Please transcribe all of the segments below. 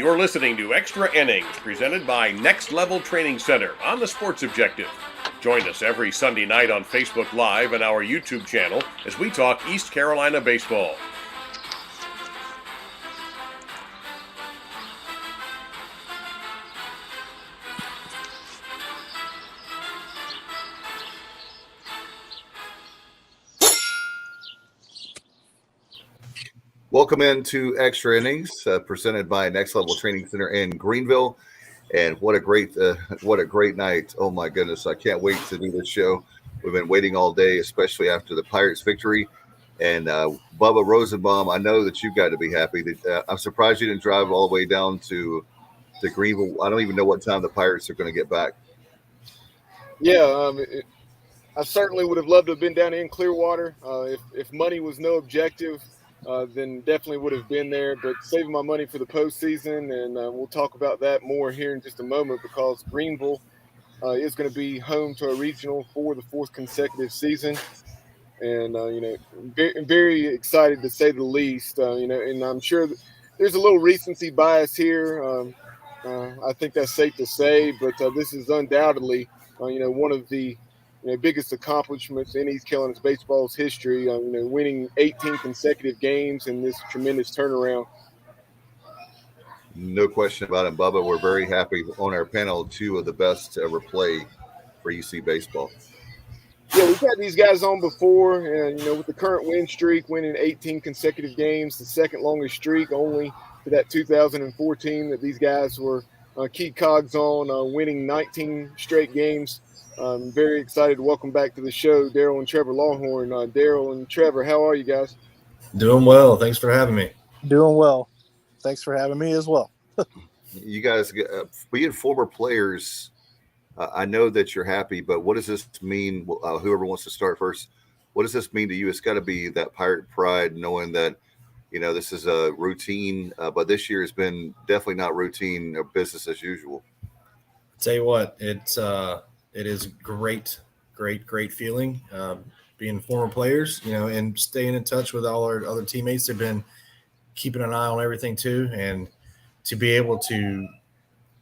You're listening to Extra Innings, presented by Next Level Training Center on the Sports Objective. Join us every Sunday night on Facebook Live and our YouTube channel as we talk East Carolina baseball. Welcome into Extra Innings, presented by Next Level Training Center in Greenville. And what a great night. Oh my goodness. I can't wait to do this show. We've been waiting all day, especially after the Pirates victory. And Bubba Rosenbaum, I know that you've got to be happy. I'm surprised you didn't drive all the way down to Greenville. I don't even know what time the Pirates are going to get back. Yeah, I certainly would have loved to have been down in Clearwater. If money was no objective, then definitely would have been there. But saving my money for the postseason, and we'll talk about that more here in just a moment, because Greenville is going to be home to a regional for the fourth consecutive season. And, very, very excited to say the least, and I'm sure there's a little recency bias here. I think that's safe to say, but this is undoubtedly, one of the biggest accomplishments in East Carolina's baseball's history, winning 18 consecutive games in this tremendous turnaround. No question about it, Bubba. We're very happy on our panel, two of the best to ever play for EC baseball. Yeah, we've had these guys on before, and, with the current win streak, winning 18 consecutive games, the second longest streak only to that 2014 that these guys were key cogs on, winning 19 straight games. I'm very excited to welcome back to the show Darryl and Trevor Lawhorn. Darryl and Trevor, how are you guys? Doing well. Thanks for having me. Doing well. Thanks for having me as well. You guys, being former players, I know that you're happy, but what does this mean? Whoever wants to start first, what does this mean to you? It's got to be that Pirate pride, knowing that, this is a routine, but this year has been definitely not routine or business as usual. Tell you what, it is great feeling being former players, and staying in touch with all our other teammates. They've been keeping an eye on everything too, and to be able to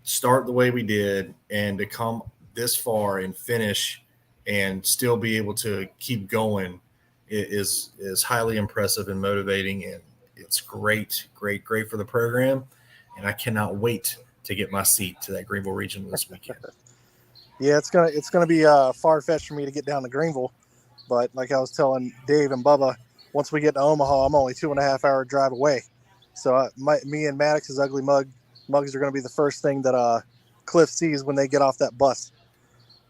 start the way we did and to come this far and finish and still be able to keep going is highly impressive and motivating, and it's great for the program, and I cannot wait to get my seat to that Greenville region this weekend. Yeah, it's gonna be far-fetched for me to get down to Greenville, but like I was telling Dave and Bubba, once we get to Omaha, I'm only 2.5 hour drive away. So me and Maddox's ugly mugs are gonna be the first thing that Cliff sees when they get off that bus.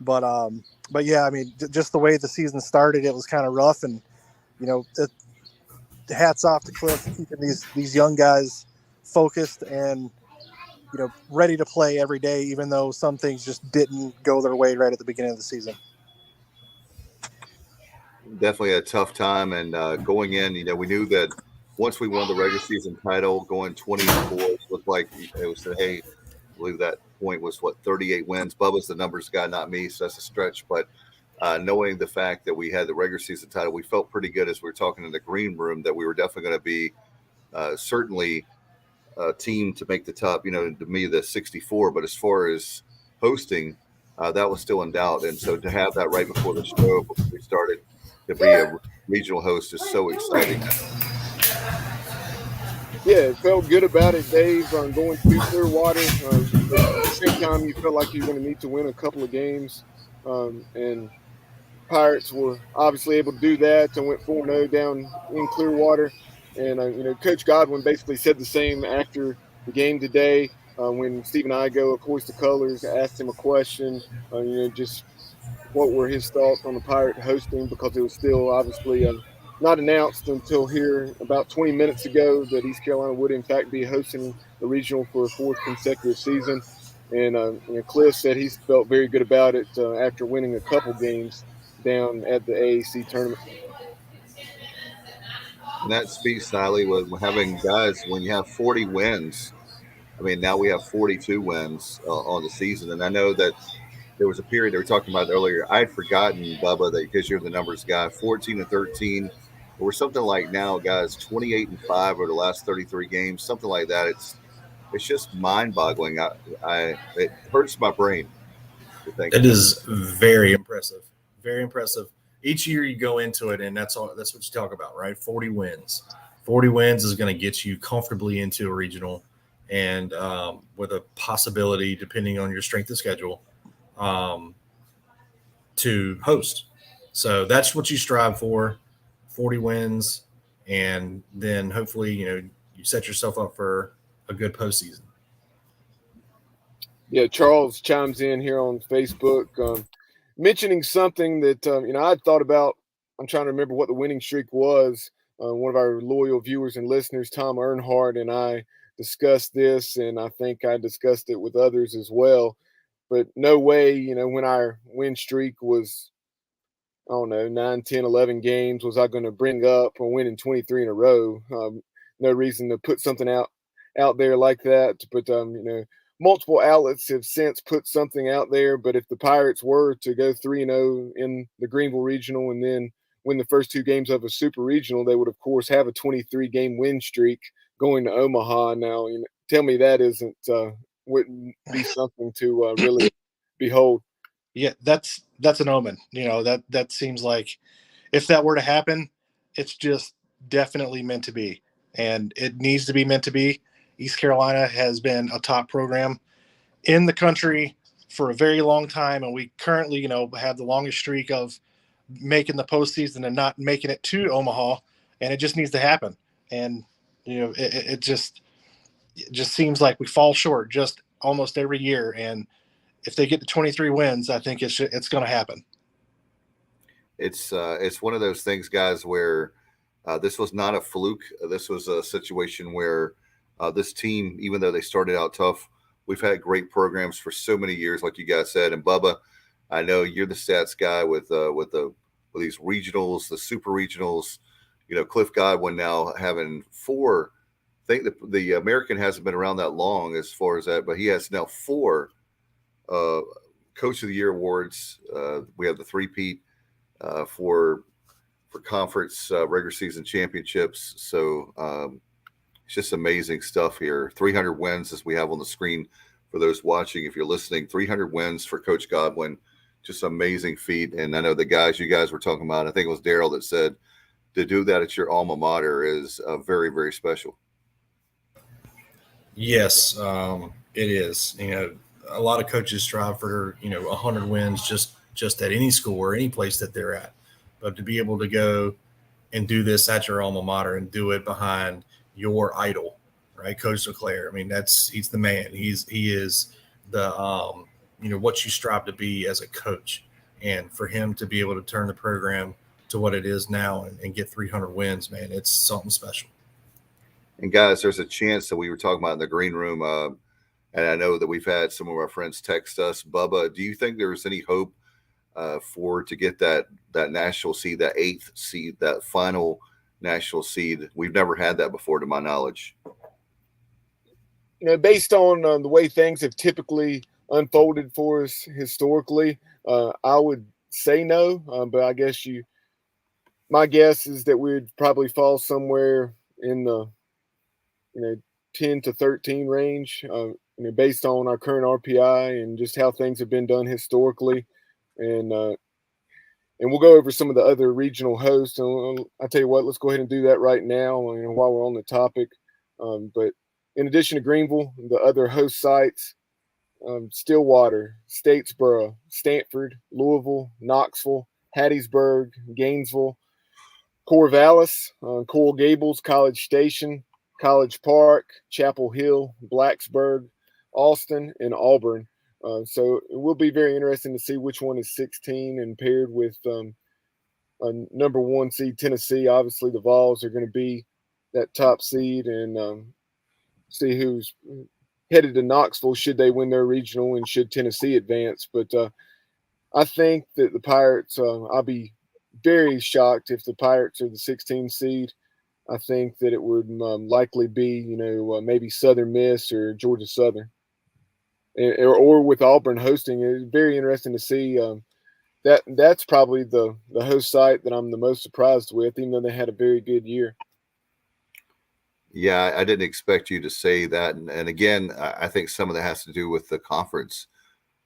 But yeah, I mean, just the way the season started, it was kind of rough, and hats off to Cliff keeping these young guys focused and ready to play every day, even though some things just didn't go their way right at the beginning of the season. Definitely a tough time, and going in, we knew that once we won the regular season title, going 20-4, looked like it was I believe that point was 38 wins. Bubba's the numbers guy, not me, so that's a stretch. But knowing the fact that we had the regular season title, we felt pretty good as we were talking in the green room that we were definitely going to be certainly a team to make the top, to me, the 64. But as far as hosting, that was still in doubt. And so to have that right before the show, before we started, to be a regional host is so exciting. Yeah, it felt good about it, Dave, going to Clearwater. At the same time, you felt like you were going to need to win a couple of games. And Pirates were obviously able to do that and went 4-0 down in Clearwater. And, Coach Godwin basically said the same after the game today when Stephen Igo, of course, the colors, asked him a question, just what were his thoughts on the Pirate hosting, because it was still obviously not announced until here about 20 minutes ago that East Carolina would, in fact, be hosting the regional for a fourth consecutive season. And Cliff said he felt very good about it after winning a couple games down at the AAC tournament. And that speaks highly with having guys, when you have 40 wins. I mean, now we have 42 wins on the season. And I know that there was a period they were talking about earlier. I had forgotten, Bubba, that because you're the numbers guy, 14-13. Or something like now, guys, 28-5 over the last 33 games, something like that. it's just mind-boggling. It hurts my brain to think It of that. is very impressive. Very impressive. Each year you go into it, and that's all. That's what you talk about, right? 40 wins. 40 wins is going to get you comfortably into a regional, and with a possibility, depending on your strength of schedule, um, to host. So that's what you strive for. 40 wins, and then hopefully, you set yourself up for a good postseason. Yeah, Charles chimes in here on Facebook, mentioning something that I'd thought about. I'm trying to remember what the winning streak was. One of our loyal viewers and listeners, Tom Earnhardt, and I discussed this, and I think I discussed it with others as well. But no way, when our win streak was, I don't know, 9, 10, 11 games, was I going to bring up or winning 23 in a row. No reason to put something out there like that. But multiple outlets have since put something out there. But if the Pirates were to go 3-0 in the Greenville Regional and then win the first 2 games of a Super Regional, they would of course have a 23-game win streak going to Omaha. Now, tell me that wouldn't be something to really behold. Yeah, that's an omen. That seems like if that were to happen, it's just definitely meant to be, and it needs to be meant to be. East Carolina has been a top program in the country for a very long time, and we currently, have the longest streak of making the postseason and not making it to Omaha, and it just needs to happen. And it just seems like we fall short just almost every year. And if they get to 23 wins, I think it's going to happen. It's one of those things, guys, where this was not a fluke. This was a situation where this team, even though they started out tough, we've had great programs for so many years, like you guys said. And Bubba, I know you're the stats guy with these regionals, the super regionals. Cliff Godwin now having 4. I think the American hasn't been around that long as far as that, but he has now 4 Coach of the Year awards. We have the three-peat for conference regular season championships. So it's just amazing stuff here. 300 wins, as we have on the screen for those watching. If you're listening, 300 wins for Coach Godwin. Just amazing feat. And I know you guys were talking about, I think it was Darryl that said, to do that at your alma mater is very, very special. Yes, it is. A lot of coaches strive for 100 wins just at any school or any place that they're at, but to be able to go and do this at your alma mater and do it behind your idol, right, Coach LeClaire. I mean, he's the man. He is the what you strive to be as a coach, and for him to be able to turn the program to what it is now and get 300 wins, man, it's something special. And guys, there's a chance that we were talking about in the green room, and I know that we've had some of our friends text us. Bubba, do you think there's any hope to get that national seed, that 8th seed, that final national seed? We've never had that before, to my knowledge. Based on the way things have typically unfolded for us historically, I would say no. But I guess my guess is that we'd probably fall somewhere in the 10 to 13 range, based on our current RPI and just how things have been done historically. And we'll go over some of the other regional hosts. And I'll tell you what, let's go ahead and do that right now, while we're on the topic. But in addition to Greenville, the other host sites, Stillwater, Statesboro, Stanford, Louisville, Knoxville, Hattiesburg, Gainesville, Corvallis, Coral Gables, College Station, College Park, Chapel Hill, Blacksburg, Austin, and Auburn. So it will be very interesting to see which one is 16 and paired with a number 1 seed Tennessee. Obviously, the Vols are going to be that top seed, and see who's headed to Knoxville should they win their regional and should Tennessee advance. But I think that the Pirates, I'll be very shocked if the Pirates are the 16 seed. I think that it would likely be, maybe Southern Miss or Georgia Southern, or with Auburn hosting. It's very interesting to see. That's probably the host site that I'm the most surprised with, even though they had a very good year. Yeah, I didn't expect you to say that. And again, I think some of that has to do with the conference.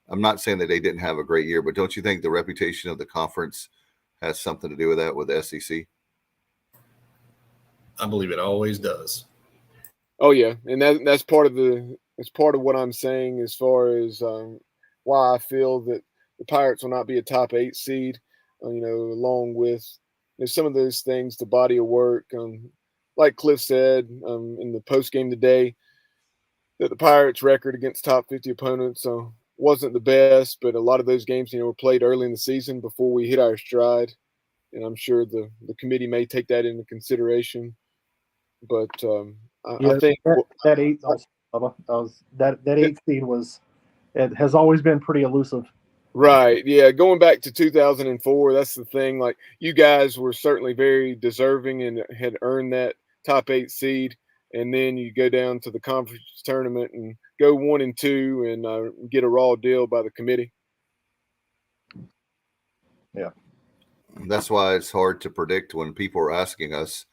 I'm not saying that they didn't have a great year, but don't you think the reputation of the conference has something to do with that with the SEC? I believe it always does. Oh yeah, and that's part of what I'm saying as far as why I feel that the Pirates will not be a top 8 seed. Along with some of those things, the body of work, like Cliff said in the post game today, that the Pirates' record against top 50 opponents wasn't the best, but a lot of those games were played early in the season before we hit our stride, and I'm sure the committee may take that into consideration. But I think that eight also, Bubba, that 8 seed was it has always been pretty elusive. Right. Yeah. Going back to 2004, that's the thing. Like, you guys were certainly very deserving and had earned that top 8 seed. And then you go down to the conference tournament and go 1-2 and get a raw deal by the committee. Yeah. That's why it's hard to predict when people are asking us,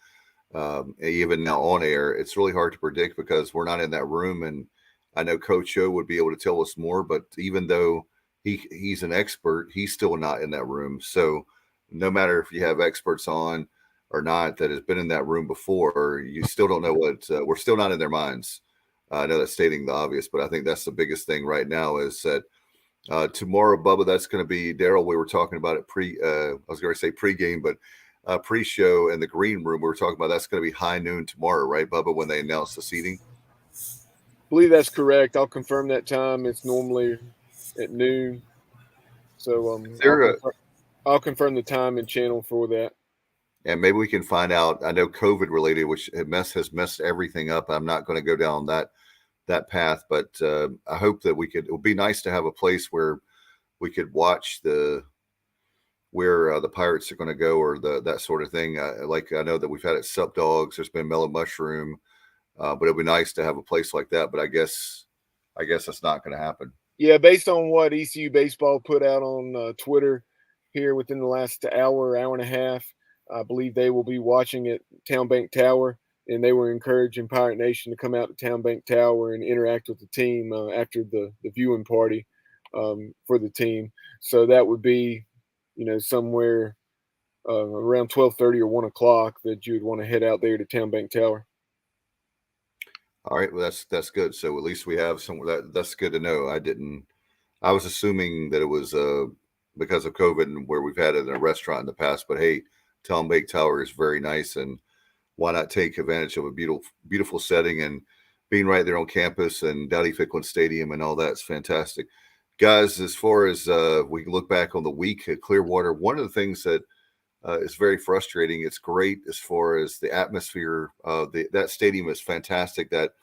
even now on air. It's really hard to predict because we're not in that room. And I know Coach O would be able to tell us more, but even though he's an expert, he's still not in that room. So no matter if you have experts on or not that has been in that room before, you still don't know what we're still not in their minds. I know that's stating the obvious, but I think that's the biggest thing right now is that tomorrow, Bubba, that's going to be Darryl. We were talking about it I was going to say pregame, but pre-show in the green room. We were talking about that's going to be high noon tomorrow, right, Bubba, when they announce the seating? I believe that's correct. I'll confirm that time. It's normally at noon. So I'll confirm the time and channel for that. And maybe we can find out. I know COVID related, which has messed everything up. I'm not going to go down that path, but I hope that it would be nice to have a place where we could watch where the Pirates are going to go or that sort of thing. Like I know that we've had it Sup Dogs. There's been Mellow Mushroom, but it'd be nice to have a place like that. But I guess that's not going to happen. Yeah, based on what ECU baseball put out on Twitter here within the last hour and a half, I believe they will be watching at Town Bank Tower, and they were encouraging Pirate Nation to come out to Town Bank Tower and interact with the team after the viewing party for the team. So that would be, somewhere around 12:30 or 1 o'clock that you would want to head out there to Town Bank Tower. All right, well that's good. So at least we have that's good to know. I was assuming that it was because of COVID and where we've had it in a restaurant in the past. But hey, Town Bank Tower is very nice, and why not take advantage of a beautiful setting and being right there on campus and Dowdy Ficklin Stadium and all that's fantastic. Guys, as far as we look back on the week at Clearwater, one of the things that is very frustrating. It's great as far as the atmosphere. That stadium is fantastic. That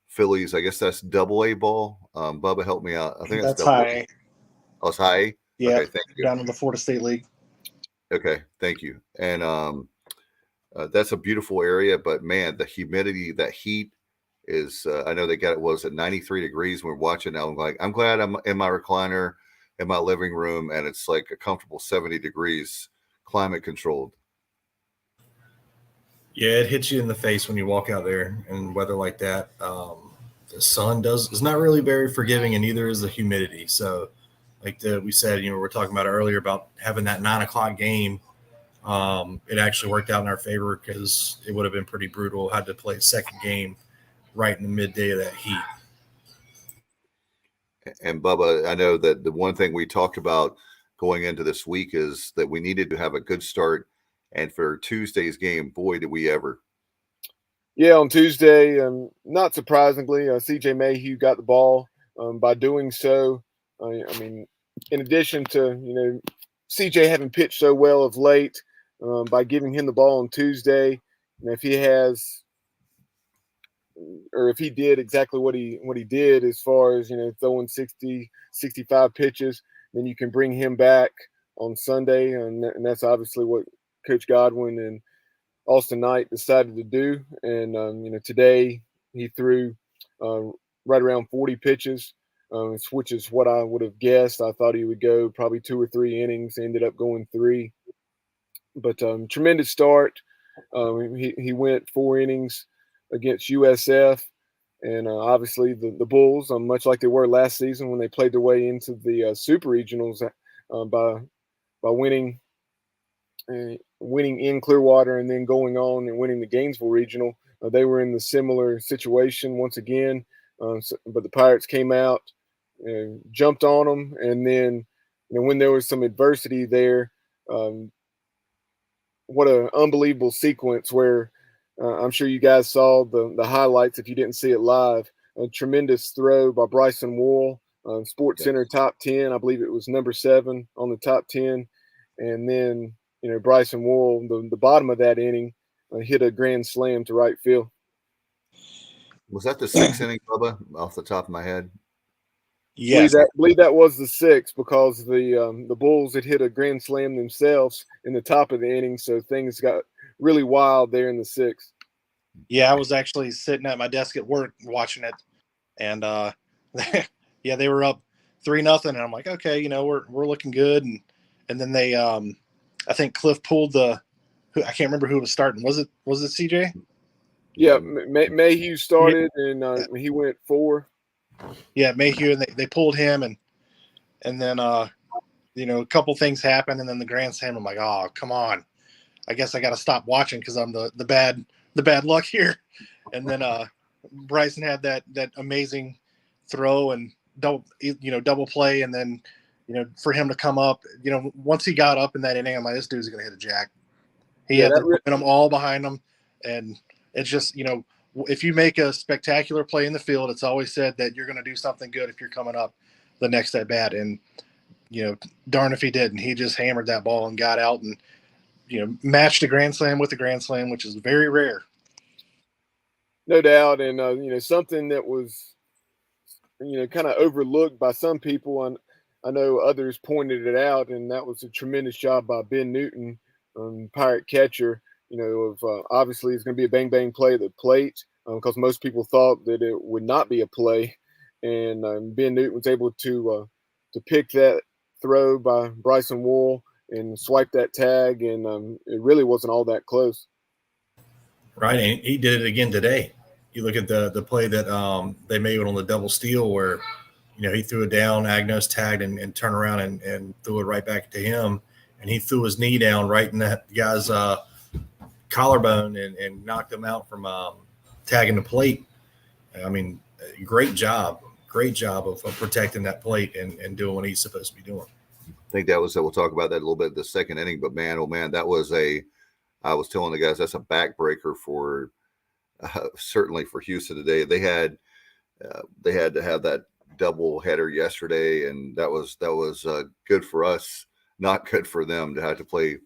Phillies, I guess that's double-A ball. Bubba, help me out. I think That's double high. A. Oh, it's high A? Yeah, Okay, thank you. down in the Florida State League. Okay, thank you. And that's a beautiful area, but man, the humidity, that heat is. I know they got it was at 93 degrees. When we're watching now. I'm glad I'm in my recliner in my living room, and it's like a comfortable 70 degrees, climate controlled. Yeah, it hits you in the face when you walk out there in weather like that. The sun is not really very forgiving, and neither is the humidity. So, like we said, we're talking about earlier about having that 9 o'clock game. It actually worked out in our favor because it would have been pretty brutal. Had to play a second game right in the midday of that heat. And Bubba, I know that the one thing we talked about going into this week is that we needed to have a good start. And for Tuesday's game, boy, did we ever. Yeah, on Tuesday, not surprisingly, CJ Mayhew got the ball. By doing so, I mean, in addition to, CJ having pitched so well of late, by giving him the ball on Tuesday, and if he did exactly what he did as far as, throwing 60, 65 pitches, then you can bring him back on Sunday. And that's obviously what Coach Godwin and Austin Knight decided to do. And, today he threw right around 40 pitches, which is what I would have guessed. I thought he would go probably 2 or 3 innings, ended up going 3. But tremendous start. He went 4 innings, against USF. And obviously the Bulls, much like they were last season when they played their way into the Super Regionals by winning in Clearwater and then going on and winning the Gainesville Regional. They were in the similar situation once again, but the Pirates came out and jumped on them. And then when there was some adversity there, what an unbelievable sequence where I'm sure you guys saw the highlights if you didn't see it live. A tremendous throw by Bryson Wool, Sports Center top 10. I believe it was number 7 on the top 10. And then, Bryson Wool, the bottom of that inning, hit a grand slam to right field. Was that the 6th inning, Bubba, off the top of my head? Yes. Believe that was the 6th because the Bulls had hit a grand slam themselves in the top of the inning, so things got really wild there in the 6th. Yeah, I was actually sitting at my desk at work watching it, and yeah, they were up 3-0, and I'm like, okay, we're looking good, and then they, I think Cliff pulled I can't remember who was starting. Was it CJ? Yeah, Mayhew started, and he went 4. Yeah, Mayhew, and they pulled him, and then a couple things happened, and then the grand slam. I'm like, oh, come on, I guess I got to stop watching because I'm the bad luck here. And then Bryson had that amazing throw and double play, and then for him to come up, once he got up in that inning, I'm like, this dude's gonna hit a jack. He had the momentum all behind him, and it's just if you make a spectacular play in the field, it's always said that you're going to do something good if you're coming up the next at bat. And, darn if he didn't. He just hammered that ball and got out and, matched a grand slam with a grand slam, which is very rare. No doubt. And, something that was, kind of overlooked by some people. And I know others pointed it out, and that was a tremendous job by Ben Newton, Pirate catcher. Obviously it's going to be a bang play at the plate because most people thought that it would not be a play, and Ben Newton was able to pick that throw by Bryson Wool and swipe that tag, and it really wasn't all that close. Right, and he did it again today. You look at the play that they made on the double steal where he threw it down, Agnos tagged and turned around and threw it right back to him, and he threw his knee down right in that guy's collarbone and knocked him out from tagging the plate. I mean, great job of protecting that plate and doing what he's supposed to be doing. I think that was, we'll talk about that a little bit the 2nd inning, but man, oh man, that was I was telling the guys, that's a backbreaker for certainly for Houston today. They had to have that double header yesterday, and that was good for us, not good for them to have to play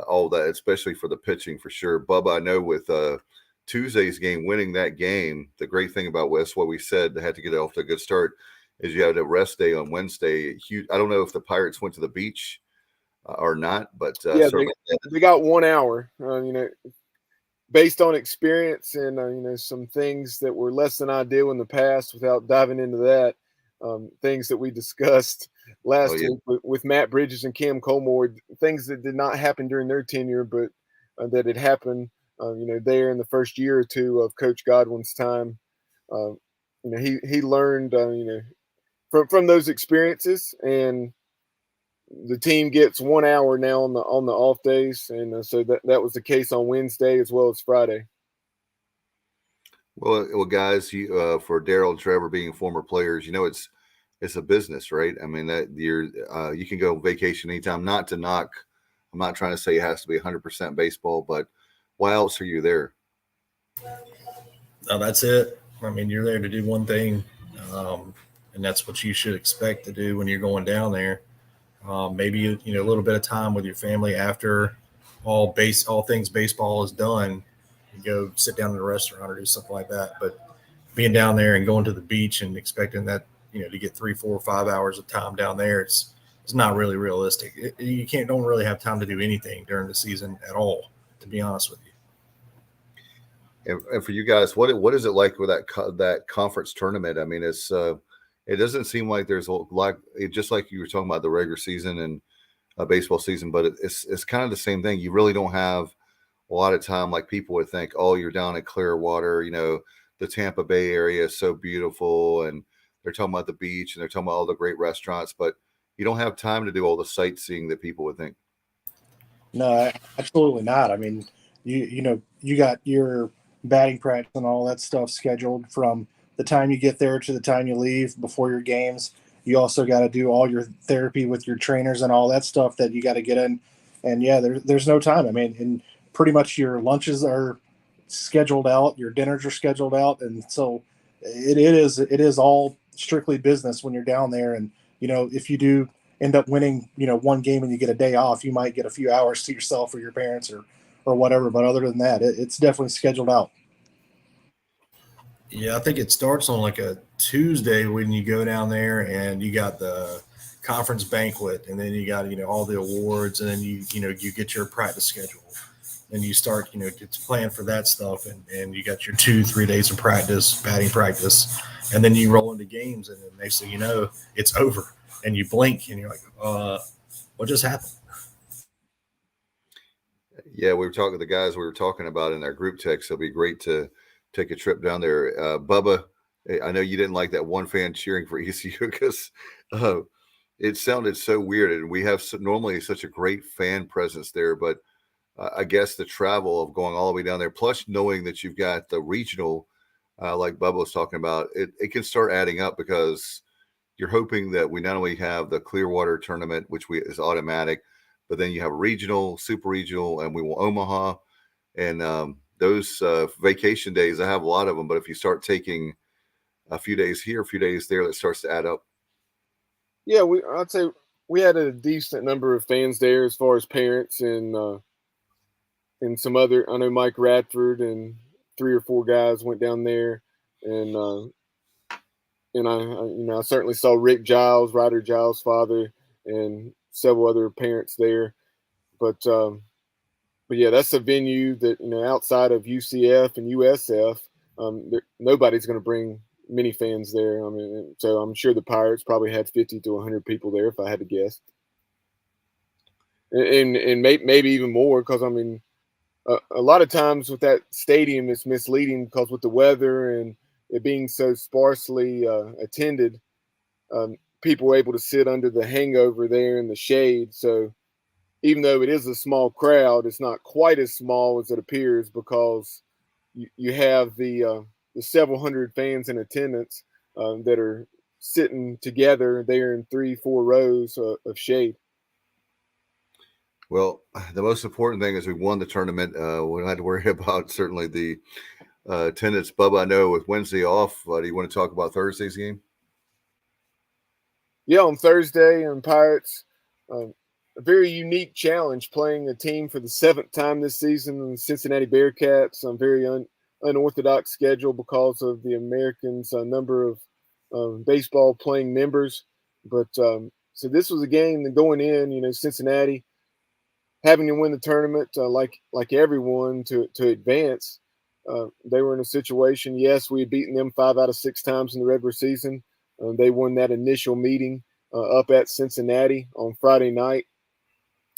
all that, especially for the pitching for sure. Bubba, I know with Tuesday's game, winning that game, the great thing about West, what we said, they had to get off to a good start, is you had a rest day on Wednesday. I don't know if the Pirates went to the beach or not, but they got 1 hour, based on experience and, some things that were less than ideal in the past without diving into that, things that we discussed last week with Matt Bridges and Cam Colmore, things that did not happen during their tenure, but that had happened, there in the first year or two of Coach Godwin's time. He learned, from those experiences, and the team gets 1 hour now on the off days, and so that was the case on Wednesday as well as Friday. Well, guys, for Darryl and Trevor being former players, it's a business, right? I mean, that you can go vacation anytime. Not to knock, I'm not trying to say it has to be 100% baseball, but why else are you there? No, that's it. I mean, you're there to do one thing, and that's what you should expect to do when you're going down there. Maybe a little bit of time with your family after all things baseball is done. You go sit down in a restaurant or do something like that. But being down there and going to the beach and expecting that to get 3, 4, 5 hours of time down there, it's not really realistic. You don't really have time to do anything during the season at all, to be honest with you. And for you guys, what is it like with that conference tournament? I mean, it doesn't seem like there's just like you were talking about the regular season and baseball season, but it's kind of the same thing. You really don't have a lot of time, like people would think, oh, you're down in Clearwater, the Tampa Bay area is so beautiful, and they're talking about the beach and they're talking about all the great restaurants, but you don't have time to do all the sightseeing that people would think. No, absolutely not. I mean, you got your batting practice and all that stuff scheduled from the time you get there to the time you leave before your games. You also got to do all your therapy with your trainers and all that stuff that you got to get in. And yeah, there's no time. I mean, and pretty much your lunches are scheduled out, your dinners are scheduled out, and so it is all strictly business when you're down there. And if you do end up winning, one game and you get a day off, you might get a few hours to yourself or your parents or whatever. But other than that, it's definitely scheduled out. Yeah, I think it starts on like a Tuesday when you go down there and you got the conference banquet, and then you got all the awards, and then you get your practice schedule, and you start get to plan for that stuff, and you got your 2-3 days of practice, batting practice, and then you roll into games, and then next thing you know, it's over, and you blink and you're like, what just happened? Yeah, we were talking to the guys we were talking about in our group text. It'll be great to take a trip down there. Bubba, I know you didn't like that one fan cheering for ECU because it sounded so weird. And we have normally such a great fan presence there. But I guess the travel of going all the way down there, plus knowing that you've got the regional, like Bubba was talking about, it can start adding up because you're hoping that we not only have the Clearwater tournament, which is automatic, but then you have a regional, super regional, and we will Omaha. And those vacation days, I have a lot of them. But if you start taking a few days here, a few days there, that starts to add up. Yeah, I'd say we had a decent number of fans there as far as parents and some other. I know Mike Radford and 3 or 4 guys went down there, and I certainly saw Rick Giles, Ryder Giles' father, and several other parents there. But yeah, that's a venue that outside of UCF and USF, nobody's going to bring many fans there. I mean, so I'm sure the Pirates probably had 50 to 100 people there, if I had to guess, and maybe even more, because I mean, a lot of times with that stadium, it's misleading because with the weather and it being so sparsely attended, people were able to sit under the hangover there in the shade. So even though it is a small crowd, it's not quite as small as it appears, because you have the several hundred fans in attendance that are sitting together there in 3-4 rows of shade. Well, the most important thing is we won the tournament. We don't have to worry about certainly the attendance. Bubba, I know with Wednesday off, do you want to talk about Thursday's game? Yeah, on Thursday, and Pirates, a very unique challenge, playing a team for the 7th time this season, the Cincinnati Bearcats, on very unorthodox schedule because of the Americans' number of baseball playing members. But so this was a game that going in, Cincinnati having to win the tournament, like everyone to advance. They were in a situation. Yes, we had beaten them 5 out of 6 times in the regular season. They won that initial meeting up at Cincinnati on Friday night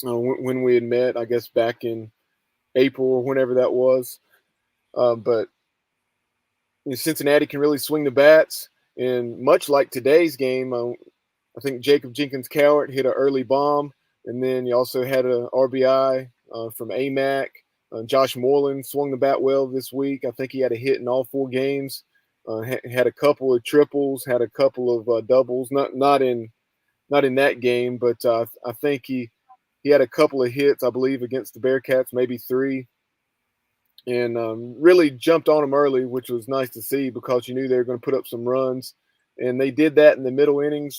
when we had met, I guess, back in April or whenever that was. But Cincinnati can really swing the bats. And much like today's game, I think Jacob Jenkins Cowart hit an early bomb. And then you also had an RBI from AMAC. Josh Moreland swung the bat well this week. I think he had a hit in all 4 games. Had a couple of triples, had a couple of doubles. Not in that game, but I think he had a couple of hits, I believe, against the Bearcats, maybe 3, and really jumped on them early, which was nice to see, because you knew they were going to put up some runs, and they did that in the middle innings.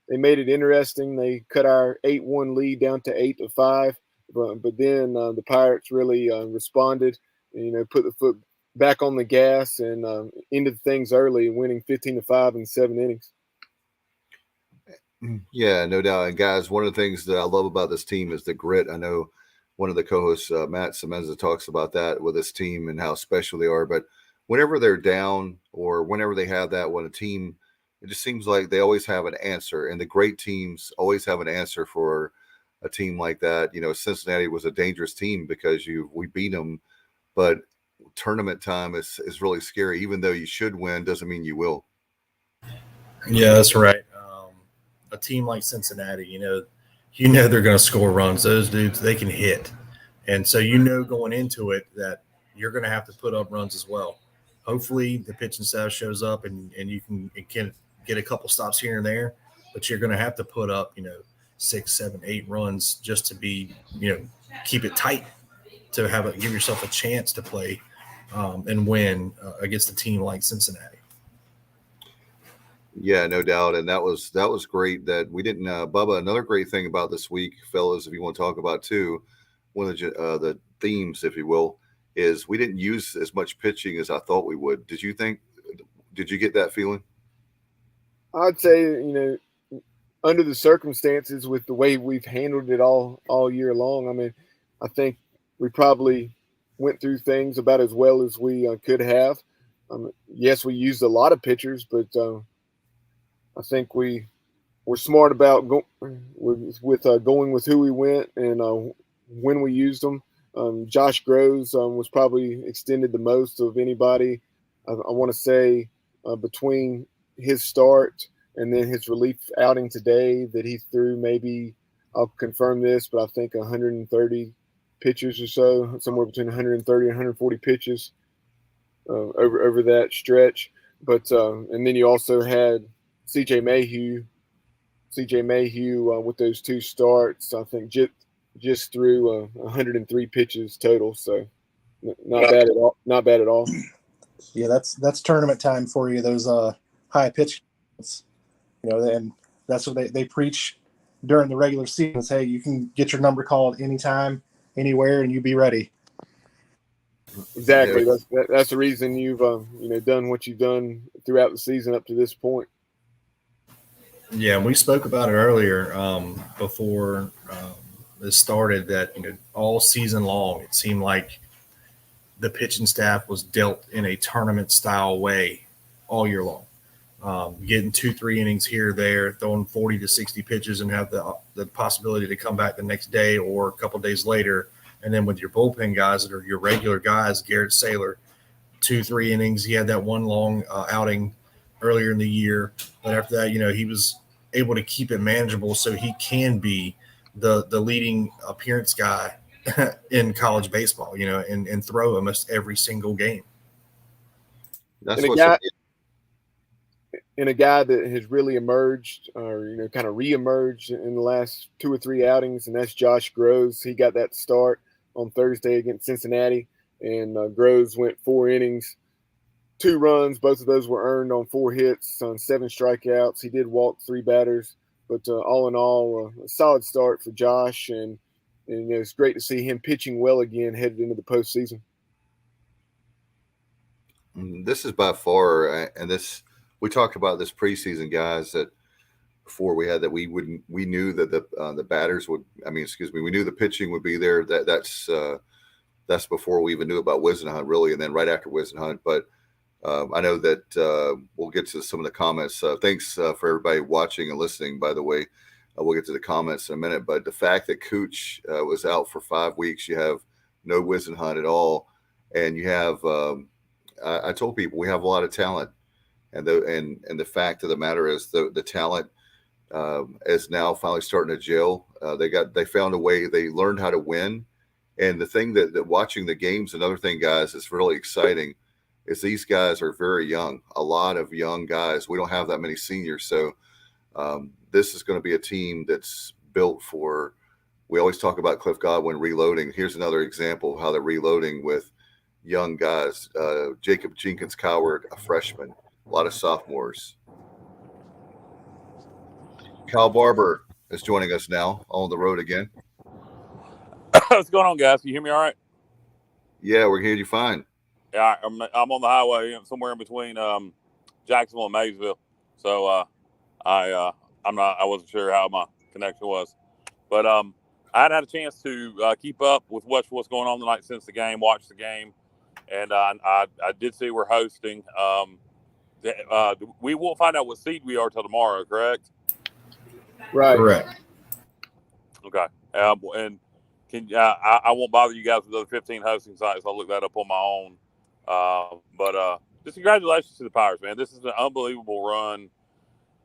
They made it interesting. They cut our 8-1 lead down to 8-5, but then the Pirates really responded, and, put the foot back on the gas and ended things early, winning 15-5 in 7 innings. Yeah, no doubt. And guys, one of the things that I love about this team is the grit. I know one of the co-hosts, Matt Semenza, talks about that with this team and how special they are. But whenever they're down or whenever they have that, when a team, it just seems like they always have an answer. And the great teams always have an answer for a team like that. Cincinnati was a dangerous team because we beat them, but tournament time is really scary. Even though you should win, doesn't mean you will. Yeah, that's right. A team like Cincinnati, they're going to score runs. Those dudes, they can hit. And so going into it that you're going to have to put up runs as well. Hopefully the pitching staff shows up and you can get a couple stops here and there, but you're going to have to put up, 6, 7, 8 runs just to be, keep it tight, to give yourself a chance to play and win against a team like Cincinnati. Yeah, no doubt. And that was great that we didn't, Bubba, another great thing about this week, fellas, if you want to talk about too, one of the themes, if you will, is we didn't use as much pitching as I thought we would. Did you get that feeling? I'd say, under the circumstances with the way we've handled it all year long, I mean, I think we probably went through things about as well as we could have. Yes, we used a lot of pitchers, but I think we were smart about going with who we went and when we used them. Josh Groves was probably extended the most of anybody. I want to say between his start and then his relief outing today that he threw, maybe I'll confirm this, but I think 130 pitches or so, somewhere between 130 and 140 pitches over that stretch. But and then you also had CJ Mayhew with those 2 starts, I think just threw 103 pitches total. So not bad at all. Not bad at all. Yeah, that's tournament time for you. Those high pitch, and that's what they preach during the regular season. Hey, you can get your number called anytime, anywhere, and you be ready. Exactly. That's the reason you've done what you've done throughout the season up to this point. Yeah, we spoke about it earlier before this started that all season long it seemed like the pitching staff was dealt in a tournament style way all year long. Getting 2-3 innings here or there, throwing 40 to 60 pitches and have the possibility to come back the next day or a couple days later. And then with your bullpen guys that are your regular guys, Garrett Saylor, 2-3 innings. He had that one long outing earlier in the year. But after that, he was able to keep it manageable so he can be the leading appearance guy in college baseball, and throw almost every single game. That's and a guy that has really emerged or, kind of reemerged in the last 2 or 3 outings, and that's Josh Groves. He got that start on Thursday against Cincinnati, and Groves went 4 innings, 2 runs. Both of those were earned on 4 hits on 7 strikeouts. He did walk 3 batters, but all in all, a solid start for Josh, and it's great to see him pitching well again headed into the postseason. This is by far, and we talked about this preseason, guys, that before we had that we knew that the batters would. We knew the pitching would be there. That's before we even knew about Whisenhunt, really, and then right after Whisenhunt. But I know that we'll get to some of the comments. Thanks for everybody watching and listening. By the way, we'll get to the comments in a minute. But the fact that Cooch was out for 5 weeks, you have no Whisenhunt at all, and you have. I told people we have a lot of talent, and the fact of the matter is the talent is now finally starting to gel. They found a way. They learned how to win, and the thing that watching the games, another thing, guys, is really exciting. Is these guys are very young, a lot of young guys. We don't have that many seniors, so this is going to be a team that's built for. We always talk about Cliff Godwin reloading. Here's another example of how they're reloading with young guys. Jacob Jenkins Coward, a freshman, a lot of sophomores. Kyle Barber is joining us now on the road again. What's going on, guys? Can you hear me all right? Yeah, we're hearing you fine. Yeah, I'm on the highway somewhere in between Jacksonville and Maysville. So I wasn't sure how my connection was. But I hadn't had a chance to keep up with what's going on tonight since the game, watch the game. And I did see we're hosting. We won't find out what seed we are till tomorrow, correct? Right. Correct. Okay. And I won't bother you guys with the other 15 hosting sites. I'll look that up on my own. But just congratulations to the Pirates, man. This is an unbelievable run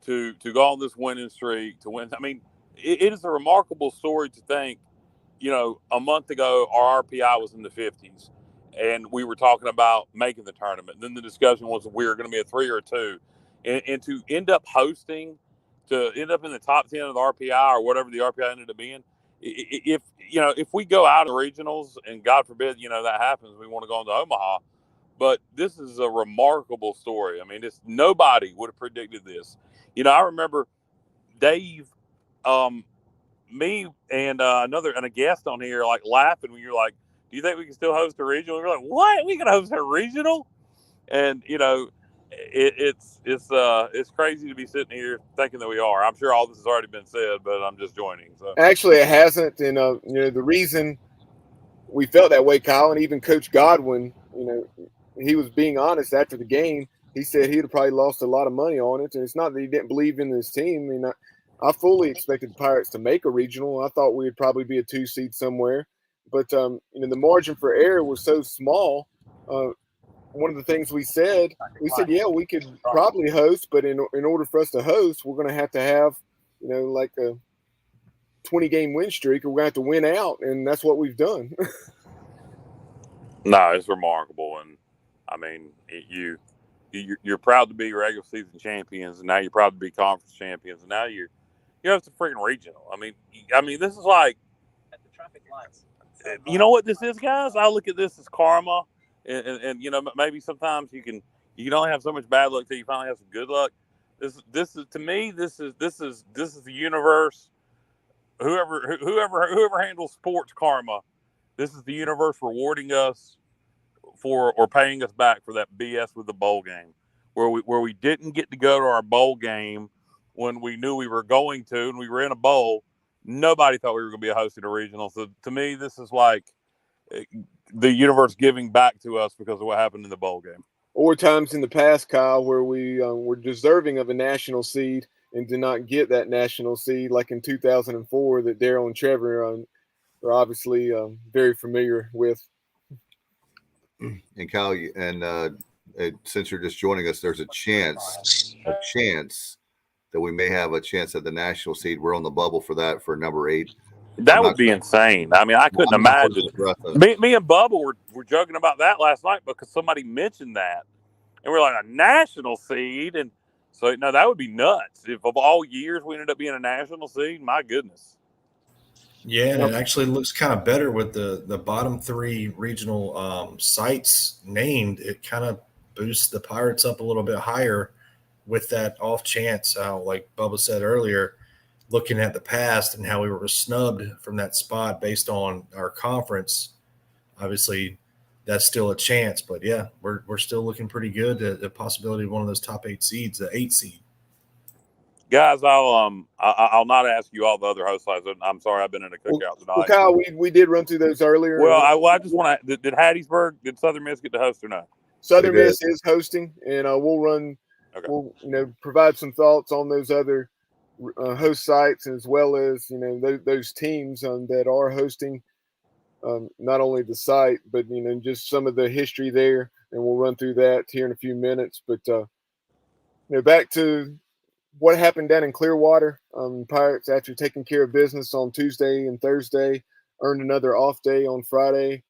to go on this winning streak, to win. I mean, it is a remarkable story to think, a month ago, our RPI was in the 50s, and we were talking about making the tournament. Then the discussion was we were going to be a 3 or a 2. And to end up hosting, to end up in the top 10 of the RPI or whatever the RPI ended up being, if we go out of regionals, and God forbid, that happens, we want to go into Omaha. But this is a remarkable story. I mean, nobody would have predicted this. I remember Dave, me and a guest on here like laughing when you're like, "Do you think we can still host a regional?" And we're like, "What? We can host a regional?" And it's crazy to be sitting here thinking that we are. I'm sure all this has already been said, but I'm just joining. So Actually, it hasn't. And the reason we felt that way, Kyle, and even Coach Godwin, he was being honest after the game. He said he'd have probably lost a lot of money on it, and it's not that he didn't believe in his team. I mean, I fully expected the Pirates to make a regional. I thought we'd probably be a 2 seed somewhere, but the margin for error was so small. One of the things we said, yeah, we could probably host, but in order for us to host, we're going to have, like a 20-game win streak, or we're going to have to win out, and that's what we've done. No, it's remarkable, and I mean, you're proud to be regular season champions, and now you're proud to be conference champions, and now you're have the freaking regional. I mean, this is like, at the traffic lights. You know what this is, guys? I look at this as karma, and maybe sometimes you can only have so much bad luck till you finally have some good luck. This is to me, this is the universe. Whoever handles sports karma, this is the universe rewarding us for, or paying us back for that BS with the bowl game, where we didn't get to go to our bowl game when we knew we were going to, and we were in a bowl. Nobody thought we were going to be hosting a regional. So to me, this is like the universe giving back to us because of what happened in the bowl game. Or times in the past, Kyle, where we were deserving of a national seed and did not get that national seed, like in 2004, that Darryl and Trevor are obviously very familiar with. And Kyle, since you're just joining us, there's a chance that we may have a chance at the national seed. We're on the bubble for that, for number 8. That would be insane. I mean, I couldn't imagine. Me and Bubba were joking about that last night because somebody mentioned that, and we're like, a national seed, and so no, that would be nuts. If of all years we ended up being a national seed, my goodness. Yeah, and it actually looks kind of better with the bottom 3 regional sites named. It kind of boosts the Pirates up a little bit higher with that off chance. Like Bubba said earlier, looking at the past and how we were snubbed from that spot based on our conference, obviously that's still a chance. But yeah, we're still looking pretty good at the possibility of one of those top 8 seeds, the 8 seed. Guys, I'll not ask you all the other host sites. I'm sorry, I've been in a cookout tonight. Well, Kyle, we did run through those earlier. Well, I just want to. Did Hattiesburg, did Southern Miss get to host or not? Southern Miss is hosting, and we'll run. Okay. We'll provide some thoughts on those other host sites, as well as those teams that are hosting. Not only the site, but just some of the history there, and we'll run through that here in a few minutes. But back to what happened down in Clearwater. Pirates, after taking care of business on Tuesday and Thursday, earned another off day on Friday.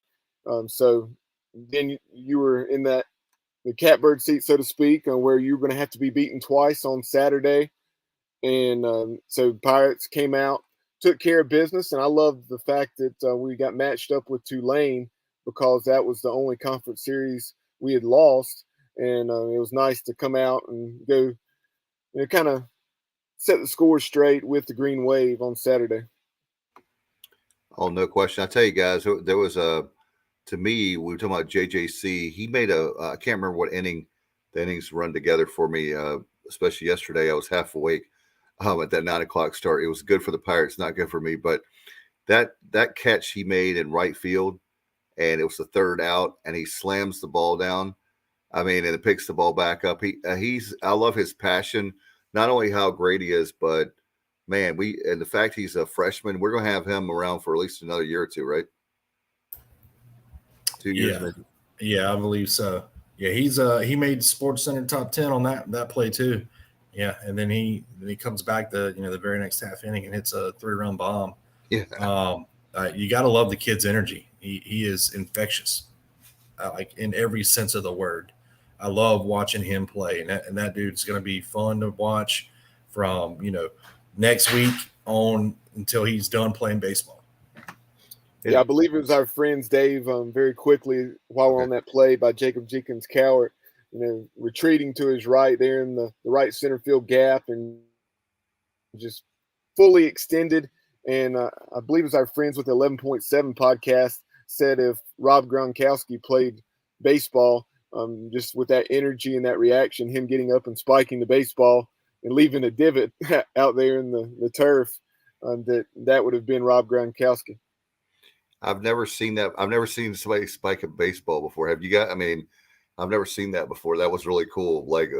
So then you were in the catbird seat, so to speak, where you were going to have to be beaten twice on Saturday. And so Pirates came out, took care of business. And I love the fact that we got matched up with Tulane, because that was the only conference series we had lost. And it was nice to come out and go, kind of set the score straight with the Green Wave on Saturday. Oh, no question. I tell you guys, there was to me, we were talking about JJC. He made I can't remember what inning the innings run together for me, especially yesterday. I was half awake at that 9 o'clock start. It was good for the Pirates, not good for me. But that catch he made in right field, and it was the 3rd out, and he slams the ball down. I mean, and it picks the ball back up. I love his passion, not only how great he is, but man, and the fact he's a freshman, we're going to have him around for at least another year or two, right? 2 years, Yeah. maybe. Yeah, I believe so. Yeah, he made Sports Center top 10 on that play too. Yeah, and then he comes back the very next half inning and hits a 3-run bomb. Yeah. You got to love the kid's energy. He is infectious, like in every sense of the word. I love watching him play, and that dude's going to be fun to watch from next week on until he's done playing baseball. Yeah, I believe it was our friends, Dave, very quickly while we're on that play by Jacob Jenkins Cowart, retreating to his right there in the right center field gap and just fully extended. And I believe it was our friends with the 11.7 podcast said if Rob Gronkowski played baseball, just with that energy and that reaction, him getting up and spiking the baseball and leaving a divot out there in the turf, that would have been Rob Gronkowski. I've never seen that. I've never seen somebody spike a baseball before. Have you got? I mean, I've never seen that before. That was really cool. Like,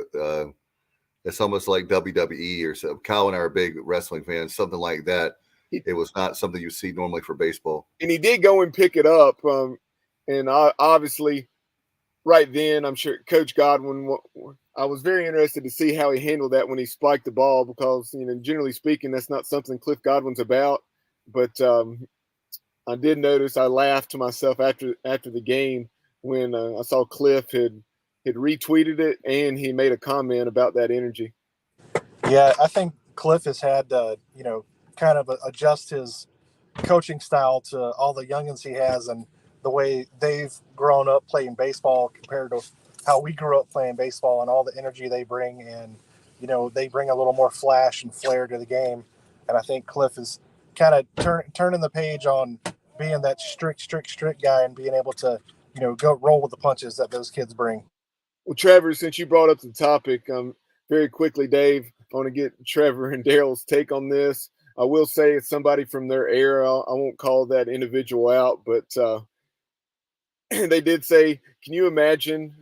it's almost like WWE or so. Kyle and I are big wrestling fans. Something like that. It was not something you see normally for baseball. And he did go and pick it up. And obviously, right then, I'm sure Coach Godwin. I was very interested to see how he handled that when he spiked the ball because generally speaking, that's not something Cliff Godwin's about. But I did notice I laughed to myself after the game when I saw Cliff had retweeted it and he made a comment about that energy. Yeah, I think Cliff has had to, kind of adjust his coaching style to all the youngins he has and the way they've grown up playing baseball compared to how we grew up playing baseball and all the energy they bring. And, they bring a little more flash and flair to the game. And I think Cliff is kind of turning the page on being that strict guy and being able to, go roll with the punches that those kids bring. Well, Trevor, since you brought up the topic, very quickly, Dave, I want to get Trevor and Darryl's take on this. I will say it's somebody from their era. I won't call that individual out, but they did say, can you imagine?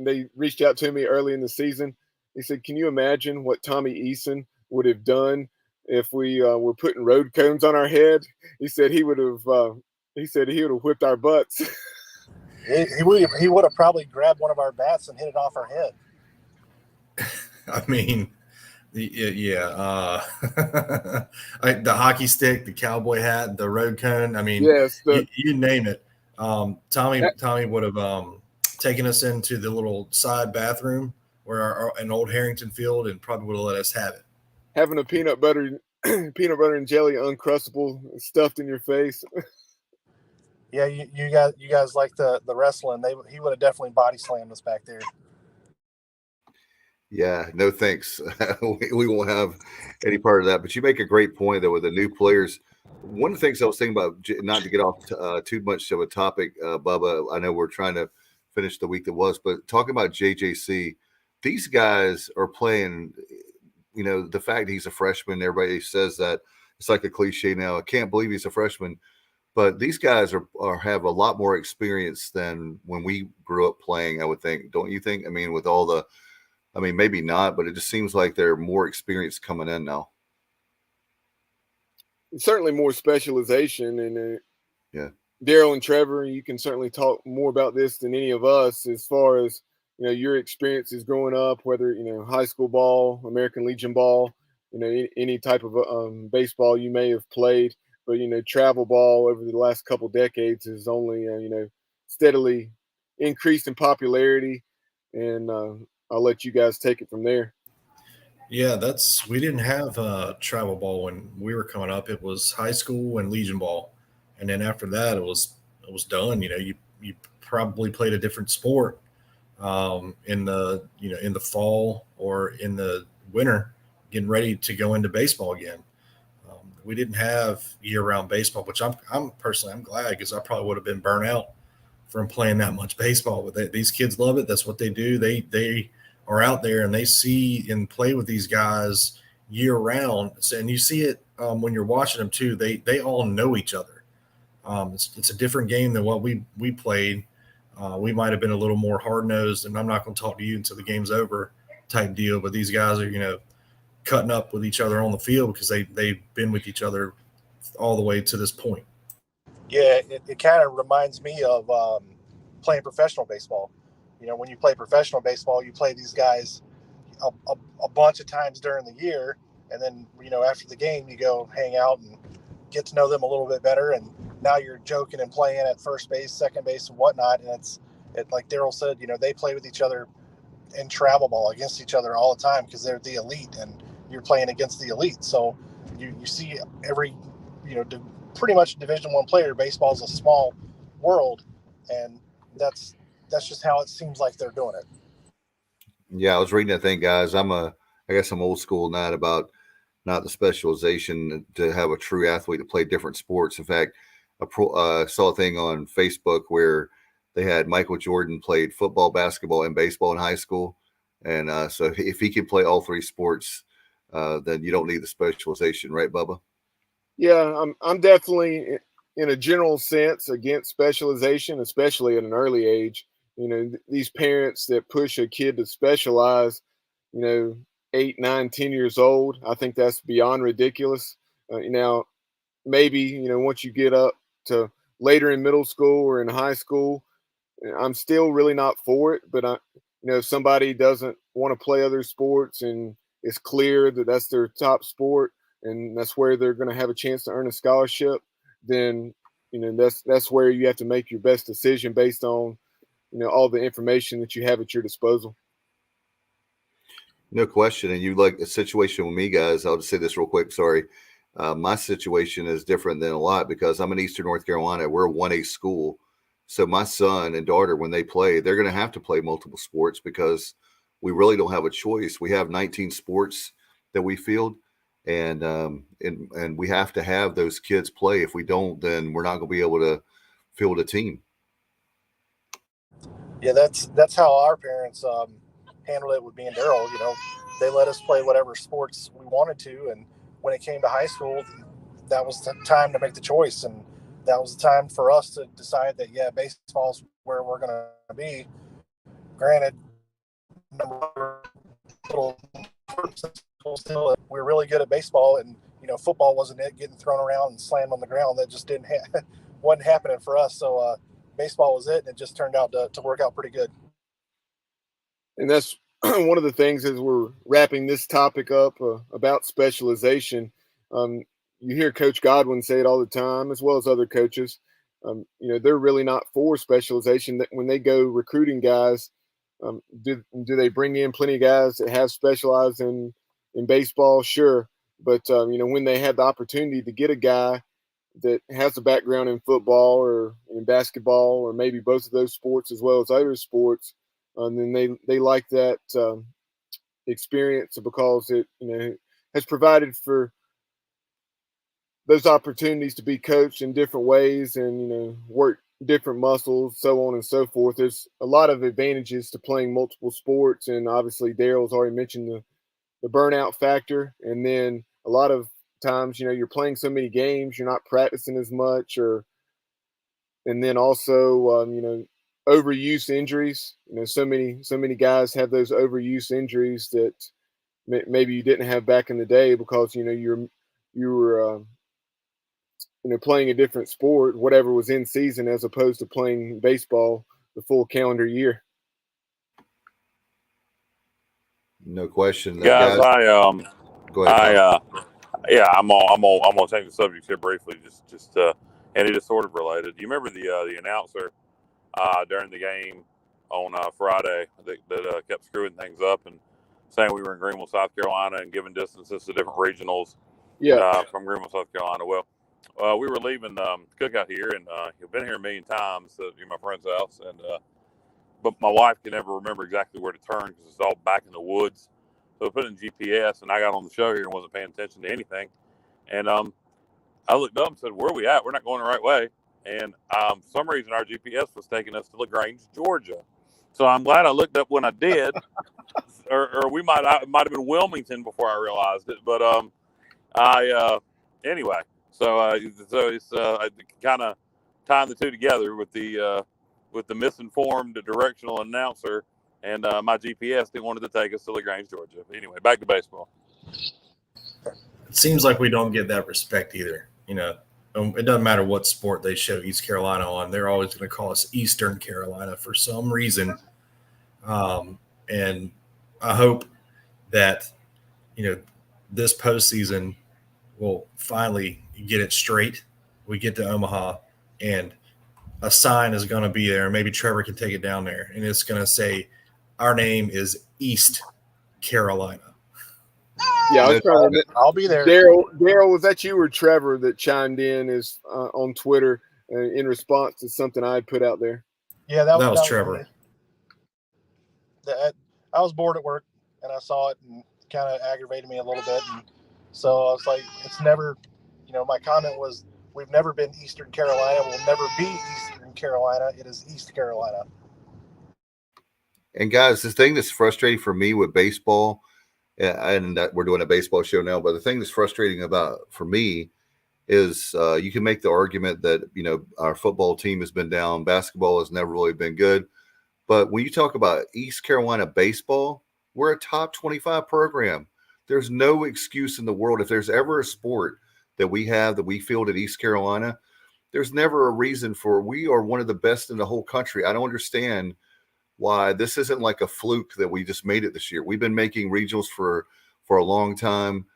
They reached out to me early in the season. They said, can you imagine what Tommy Eason would have done if we were putting road cones on our head? He said he would have whipped our butts. He would have probably grabbed one of our bats and hit it off our head. I mean, the hockey stick, the cowboy hat, the road cone. I mean, yes, you name it. Tommy would have taken us into the little side bathroom where an old Harrington field and probably would have let us have it. Having a peanut butter and jelly Uncrustable stuffed in your face. Yeah, you guys like the wrestling. He would have definitely body slammed us back there. Yeah, no thanks. We won't have any part of that. But you make a great point, though, with the new players. One of the things I was thinking about, not to get off too much of a topic, Bubba, I know we're trying to finish the week that was, but talking about JJC, these guys are playing, the fact he's a freshman, everybody says that. It's like a cliche now. I can't believe he's a freshman. But these guys have a lot more experience than when we grew up playing, I would think. Don't you think? I mean, with all the – maybe not, but it just seems like they're more experienced coming in now. Certainly more specialization. And yeah, Darryl and Trevor, you can certainly talk more about this than any of us as far as, your experiences growing up, whether, high school ball, American Legion ball, any type of baseball you may have played. But, travel ball over the last couple decades has only, steadily increased in popularity. And I'll let you guys take it from there. Yeah, we didn't have travel ball when we were coming up. It was high school and Legion ball. And then after that, it was done. You probably played a different sport in the fall or in the winter, getting ready to go into baseball again. We didn't have year-round baseball, which I'm personally glad because I probably would have been burnt out from playing that much baseball. But these kids love it. That's what they do. They are out there and they see and play with these guys year-round. And you see it when you're watching them too. They all know each other. It's a different game than what we played. We might have been a little more hard-nosed, and I'm not going to talk to you until the game's over type deal. But these guys are, cutting up with each other on the field because they've been with each other all the way to this point. Yeah, it kind of reminds me of playing professional baseball. When you play professional baseball, you play these guys a bunch of times during the year, and then after the game you go hang out and get to know them a little bit better, and now you're joking and playing at first base, second base, and whatnot. And it's like Darryl said, they play with each other in travel ball against each other all the time because they're the elite, and you're playing against the elite. So you see every pretty much Division I player. Baseball is a small world, and that's just how it seems like they're doing it. Yeah, I was reading that thing, guys. I guess I'm old school, not about not the specialization to have a true athlete to play different sports. In fact, I saw a thing on Facebook where they had Michael Jordan played football, basketball, and baseball in high school. And so if he can play all three sports, then you don't need the specialization, right, Bubba? Yeah, I'm definitely, in a general sense, against specialization, especially at an early age. These parents that push a kid to specialize, 8, 9, 10 years old, I think that's beyond ridiculous. Now, maybe, once you get up to later in middle school or in high school, I'm still really not for it. But, if somebody doesn't want to play other sports and it's clear that that's their top sport and that's where they're going to have a chance to earn a scholarship, then, that's where you have to make your best decision based on, all the information that you have at your disposal. No question. And you like the situation with me, guys. I'll just say this real quick. Sorry. My situation is different than a lot because I'm in Eastern North Carolina. We're a 1A school. So my son and daughter, when they play, they're going to have to play multiple sports because we really don't have a choice. We have 19 sports that we field, and we have to have those kids play. If we don't, then we're not going to be able to field a team. Yeah, that's how our parents handled it with me and Darryl. They let us play whatever sports we wanted to, and when it came to high school, that was the time to make the choice, and that was the time for us to decide that baseball's where we're going to be. Granted, still we're really good at baseball, and football wasn't it, getting thrown around and slammed on the ground. That just wasn't happening for us. So baseball was it, and it just turned out to work out pretty good. And that's one of the things as we're wrapping this topic up about specialization. You hear Coach Godwin say it all the time, as well as other coaches. They're really not for specialization. That when they go recruiting guys, do they bring in plenty of guys that have specialized in baseball? Sure. But, when they have the opportunity to get a guy that has a background in football or in basketball or maybe both of those sports as well as other sports, then they like that experience because it has provided for those opportunities to be coached in different ways and work different muscles, so on and so forth. There's a lot of advantages to playing multiple sports, and obviously Darryl's already mentioned the burnout factor. And then a lot of times you're playing so many games, you're not practicing as much, and then also overuse injuries. So many guys have those overuse injuries that maybe you didn't have back in the day because you were playing a different sport, whatever was in season, as opposed to playing baseball the full calendar year. No question, guys. Go ahead. I'm gonna change the subject here briefly, just and it is sort of related. Do you remember the announcer during the game on Friday that kept screwing things up and saying we were in Greenville, South Carolina, and giving distances to different regionals from Greenville, South Carolina? Well, we were leaving cookout here, and you've been here a million times at my friend's house, and but my wife can never remember exactly where to turn because it's all back in the woods. So we put in GPS, and I got on the show here and wasn't paying attention to anything. And I looked up and said, "Where are we at? We're not going the right way." And for some reason, our GPS was taking us to LaGrange, Georgia. So I'm glad I looked up when I did, or it might have been Wilmington before I realized it. But anyway, so it's kind of tying the two together with the misinformed directional announcer, and my GPS didn't want it to take us to LaGrange, Georgia. Anyway, back to baseball. It seems like we don't get that respect either. It doesn't matter what sport they show East Carolina on. They're always going to call us Eastern Carolina for some reason. And I hope that, this postseason will finally get it straight. We get to Omaha and a sign is going to be there. Maybe Trevor can take it down there, and it's going to say, our name is East Carolina. Yeah, I was trying to. I'll be there. Darryl, was that you or Trevor that chimed in on Twitter in response to something I put out there? Yeah, that was Trevor. I was bored at work, and I saw it and kind of aggravated me a little bit. And so I was like, it's never, my comment was, we've never been Eastern Carolina. We'll never be Eastern Carolina. It is East Carolina. And guys, the thing that's frustrating for me with baseball, and that we're doing a baseball show now, but the thing that's frustrating for me is you can make the argument that, our football team has been down. Basketball has never really been good. But when you talk about East Carolina baseball, we're a top 25 program. There's no excuse in the world. If there's ever a sport that we field at East Carolina, there's never a reason we are one of the best in the whole country. I don't understand why this isn't like a fluke that we just made it this year. We've been making regionals for a long time,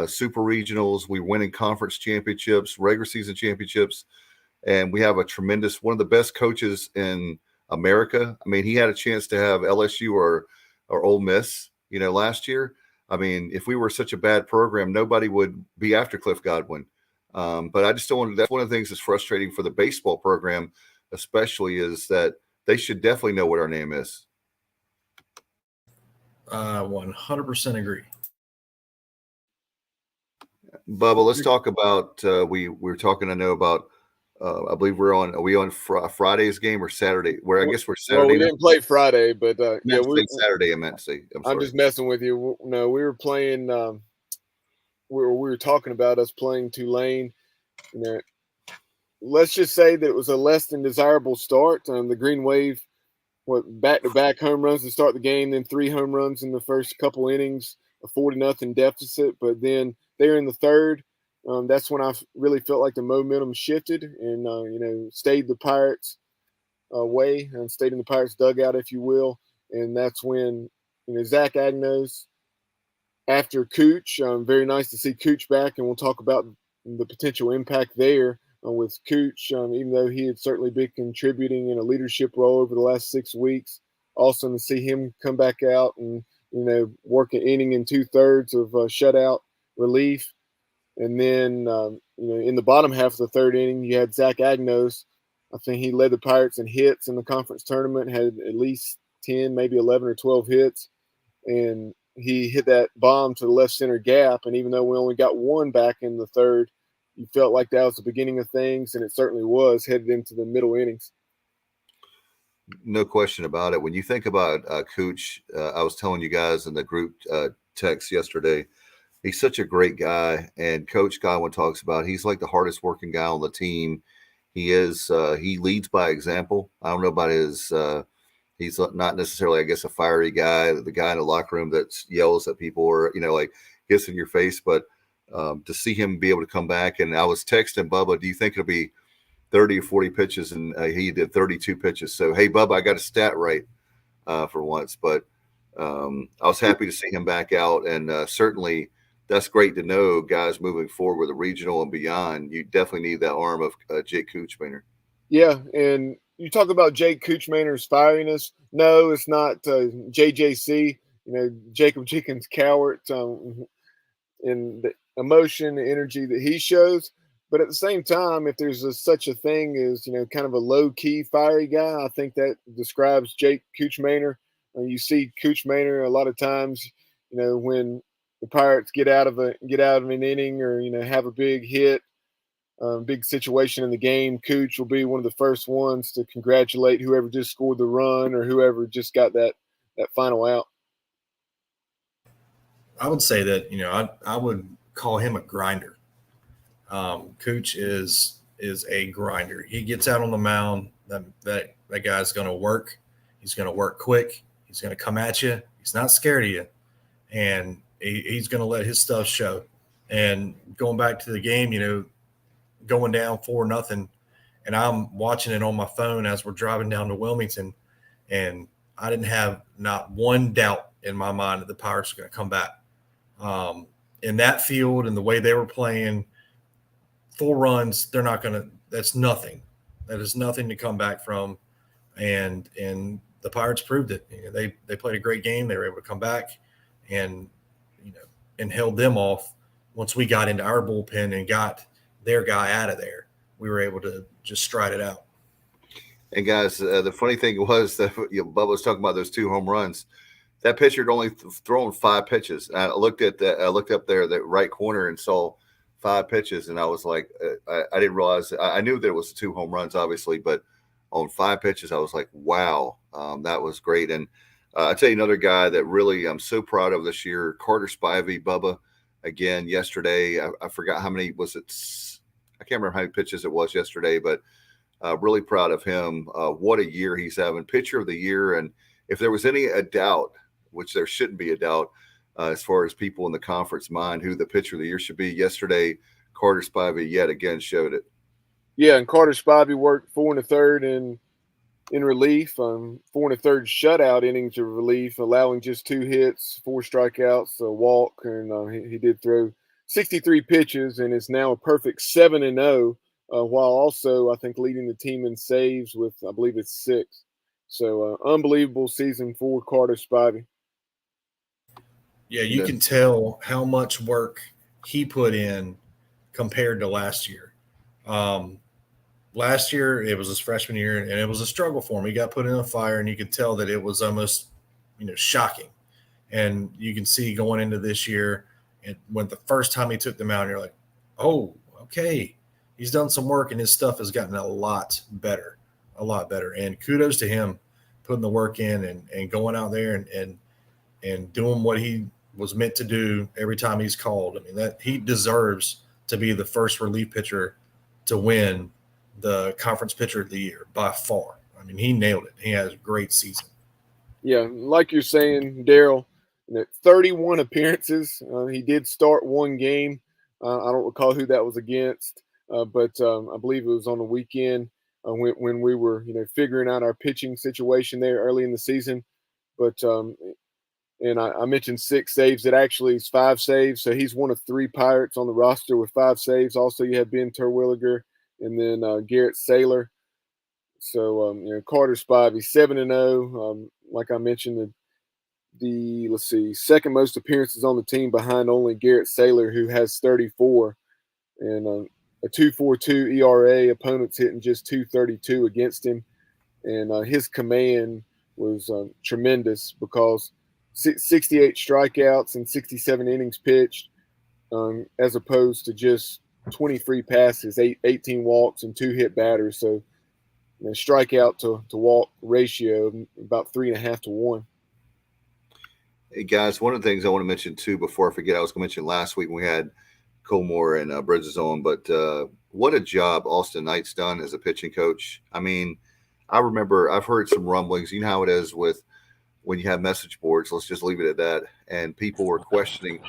super regionals. We winning conference championships, regular season championships, and we have one of the best coaches in America. I mean, he had a chance to have LSU or Ole Miss, last year. I mean, if we were such a bad program, nobody would be after Cliff Godwin. But I just don't want. That's one of the things that's frustrating for the baseball program, especially, is that they should definitely know what our name is. 100% agree. Bubba, let's talk about we were talking. I know about. I believe are we on Friday's game or Saturday? I guess we're Saturday. Well, we didn't play Friday, but yeah, Saturday. I meant to say. I'm just messing with you. No, we were playing. We were talking about us playing Tulane. Let's just say that it was a less than desirable start. The Green Wave, back-to-back home runs to start the game, then 3 home runs in the first couple innings, a 40-0 deficit. But then there in the third, that's when I really felt like the momentum shifted and stayed the Pirates way and stayed in the Pirates dugout, if you will. And that's when Zach Agnos after Cooch. Very nice to see Cooch back, and we'll talk about the potential impact there with Cooch, even though he had certainly been contributing in a leadership role over the last 6 weeks. Awesome to see him come back out and work an inning in 2/3 of shutout relief. And then, in the bottom half of the third inning, you had Zach Agnos. I think he led the Pirates in hits in the conference tournament, had at least 10, maybe 11 or 12 hits. And he hit that bomb to the left center gap. And even though we only got 1 back in the third, you felt like that was the beginning of things. And it certainly was headed into the middle innings. No question about it. When you think about Cooch, I was telling you guys in the group text yesterday, he's such a great guy, and Coach Godwin talks about he's like the hardest working guy on the team. He is. He leads by example. I don't know about his. He's not necessarily, I guess, a fiery guy, the guy in the locker room that yells at people or like gets in your face. But to see him be able to come back, and I was texting Bubba, do you think it'll be 30 or 40 pitches? And he did 32 pitches. So hey, Bubba, I got a stat right for once. But I was happy to see him back out, and certainly. That's great to know, guys, moving forward with the regional and beyond. You definitely need that arm of Jake Coochmaner. Yeah, and you talk about Jake Coochmaner's fieriness. No, it's not JJC, Jacob Jenkins Cowart, and the emotion, the energy that he shows. But at the same time, if there's such a thing as, kind of a low-key fiery guy, I think that describes Jake Coochmaner. You see Coochmaner a lot of times, when the Pirates get out of an inning or have a big hit, big situation in the game, Cooch will be one of the first ones to congratulate whoever just scored the run or whoever just got that final out. I would say that I would call him a grinder. Cooch is a grinder. He gets out on the mound. That guy's going to work. He's going to work quick. He's going to come at you. He's not scared of you. And he's going to let his stuff show. And going back to the game, going down 4-0, and I'm watching it on my phone as we're driving down to Wilmington, and I didn't have not one doubt in my mind that the Pirates were going to come back. In that field and the way they were playing, 4 runs, they're not going to – that's nothing. That is nothing to come back from. And the Pirates proved it. They played a great game. They were able to come back and held them off. Once we got into our bullpen and got their guy out of there, we were able to just stride it out. And guys, the funny thing was that Bubba was talking about those 2 home runs. That pitcher had only thrown 5 pitches. I looked up there, that right corner, and saw 5 pitches, and I was like, I didn't realize. I knew there was 2 home runs, obviously, but on 5 pitches, I was like, wow, that was great. And I'll tell you another guy that really I'm so proud of this year, Carter Spivey, Bubba. Again, yesterday, I forgot how many was it. I can't remember how many pitches it was yesterday, but really proud of him. What a year he's having. Pitcher of the year. And if there was any doubt, which there shouldn't be a doubt as far as people in the conference mind who the pitcher of the year should be, yesterday, Carter Spivey yet again showed it. Yeah, and Carter Spivey worked 4 1/3 in relief, 4 1/3 shutout innings of relief, allowing just 2 hits, 4 strikeouts, a walk, and he did throw 63 pitches and is now a perfect 7-0, while also I think leading the team in saves with I believe it's 6. So unbelievable season for Carter Spivey. Yeah, you can tell how much work he put in compared to last year. Last year, it was his freshman year, and it was a struggle for him. He got put in a fire, and you could tell that it was almost, shocking. And you can see going into this year, and when the first time he took the mound, you're like, oh, okay. He's done some work, and his stuff has gotten a lot better. And kudos to him putting the work in and going out there and doing what he was meant to do every time he's called. I mean, that he deserves to be the first relief pitcher to win the conference pitcher of the year by far. I mean, he nailed it. He has a great season. Yeah, like you're saying, Darryl, 31 appearances. He did start 1 game. I don't recall who that was against, but I believe it was on the weekend when we were, figuring out our pitching situation there early in the season. But and I mentioned 6 saves. It actually is 5 saves. So he's one of 3 Pirates on the roster with 5 saves. Also, you have Ben Terwilliger and then Garrett Saylor. So, Carter Spivey, 7-0. Like I mentioned, the second most appearances on the team behind only Garrett Saylor, who has 34, and a 2.42 ERA. Opponents hitting just 2.32 against him, and his command was tremendous because 68 strikeouts and 67 innings pitched, as opposed to just 23 passes, 18 walks, and 2 hit batters. So, strikeout to walk ratio about 3.5 to 1. Hey guys, one of the things I want to mention too before I forget, I was going to mention last week when we had Colmore and Bridges on, but what a job Austin Knight's done as a pitching coach. I mean, I remember I've heard some rumblings. You know how it is with when you have message boards. Let's just leave it at that. And people were questioning.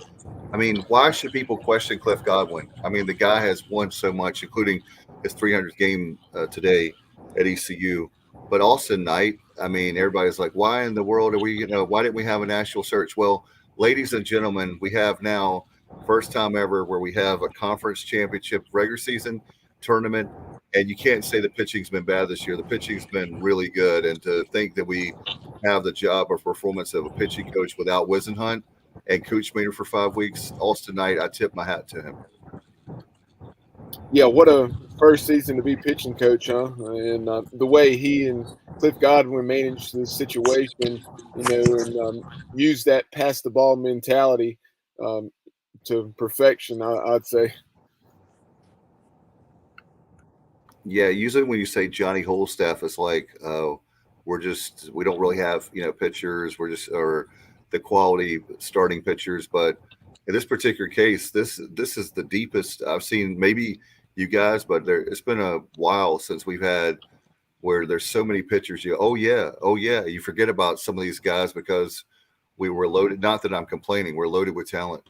I mean, why should people question Cliff Godwin? I mean, the guy has won so much, including his 300th game today at ECU. But Austin Knight, I mean, everybody's like, why in the world are we, why didn't we have a national search? Well, ladies and gentlemen, we have now, first time ever, where we have a conference championship regular season tournament. And you can't say the pitching's been bad this year. The pitching's been really good. And to think that we have the job or performance of a pitching coach without Wisenhunt and Cooch Mater for 5 weeks, Austin Knight, I tip my hat to him. Yeah, what a first season to be pitching coach, huh? And the way he and Cliff Godwin managed this situation, and use that pass the ball mentality to perfection, I'd say. Yeah, usually when you say Johnny Holstaff, it's like we don't really have pitchers. We're just or the quality starting pitchers. But in this particular case, this is the deepest I've seen. Maybe you guys, but it's been a while since we've had where there's so many pitchers. You forget about some of these guys because we were loaded. Not that I'm complaining. We're loaded with talent.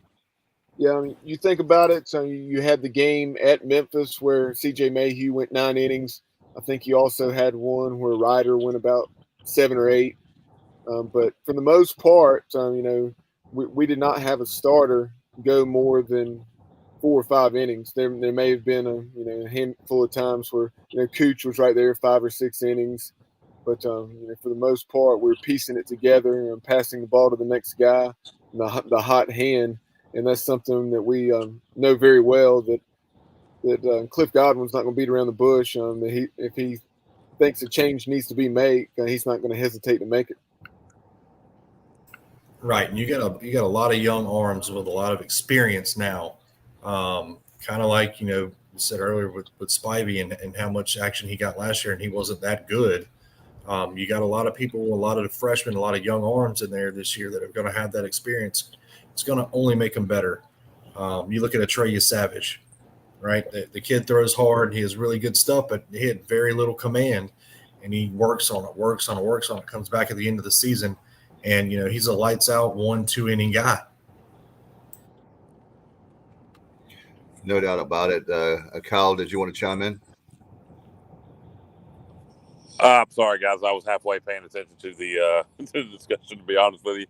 Yeah, I mean, you think about it. So you had the game at Memphis where C.J. Mayhew went 9 innings. I think you also had one where Ryder went about 7 or 8. But for the most part, we did not have a starter go more than 4 or 5 innings. There may have been a handful of times where Cooch was right there 5 or 6 innings, but for the most part, we're piecing it together and passing the ball to the next guy, the hot hand, and that's something that we know very well that Cliff Godwin's not going to beat around the bush. That if he thinks a change needs to be made, he's not going to hesitate to make it. Right, and you got a lot of young arms with a lot of experience now. Kind of like you said earlier with Spivey and how much action he got last year, and he wasn't that good. You got a lot of people, a lot of the freshmen, a lot of young arms in there this year that are going to have that experience. It's going to only make them better. You look at Atreya Savage, right? The kid throws hard. He has really good stuff, but he had very little command, and he works on it, comes back at the end of the season, and, he's a lights out 1-2 inning guy. No doubt about it. Kyle, did you want to chime in? I'm sorry, guys. I was halfway paying attention to the to the discussion, to be honest with you.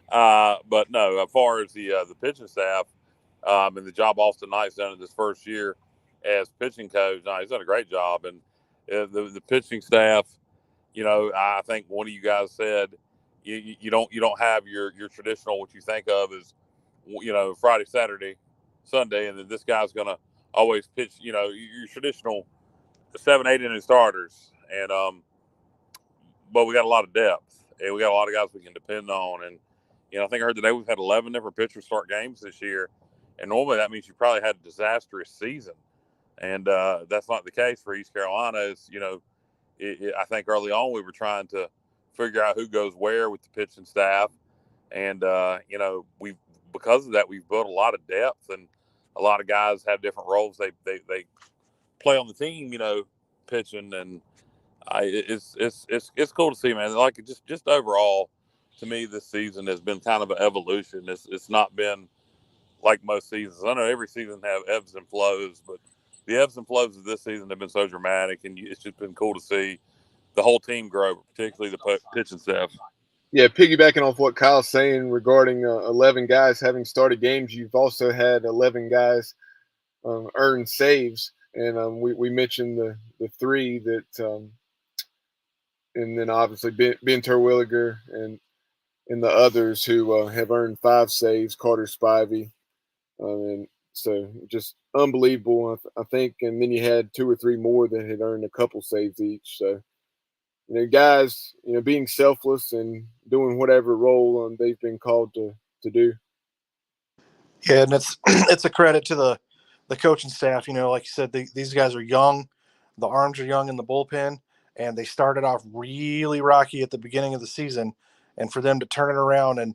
But no, as far as the pitching staff and the job Austin Knight's done in this first year as pitching coach, he's done a great job. And the pitching staff, I think one of you guys said you don't have your traditional, what you think of as Friday, Saturday, Sunday, and then this guy's gonna always pitch your traditional 7-8 inning starters. And but we got a lot of depth, and we got a lot of guys we can depend on. And I think I heard today we've had 11 different pitchers start games this year, and normally that means you probably had a disastrous season, and that's not the case for East Carolina. Is I think early on we were trying to figure out who goes where with the pitching staff, and we because of that we've built a lot of depth, and a lot of guys have different roles they play on the team, pitching, and it's cool to see, man. Like just overall, to me, this season has been kind of an evolution. It's not been like most seasons. I know every season have ebbs and flows, but the ebbs and flows of this season have been so dramatic, and it's just been cool to see the whole team grow, particularly the pitching staff. Yeah, piggybacking off what Kyle's saying regarding 11 guys having started games, you've also had 11 guys earn saves, and we mentioned the 3 that, and then obviously Ben Terwilliger and the others who have earned 5 saves, Carter Spivey, and so just unbelievable, I think. And then you had 2 or 3 more that had earned a couple saves each. So guys, being selfless and doing whatever role they've been called to do. Yeah, and it's a credit to the coaching staff. Like you said, these guys are young. The arms are young in the bullpen, and they started off really rocky at the beginning of the season. And for them to turn it around and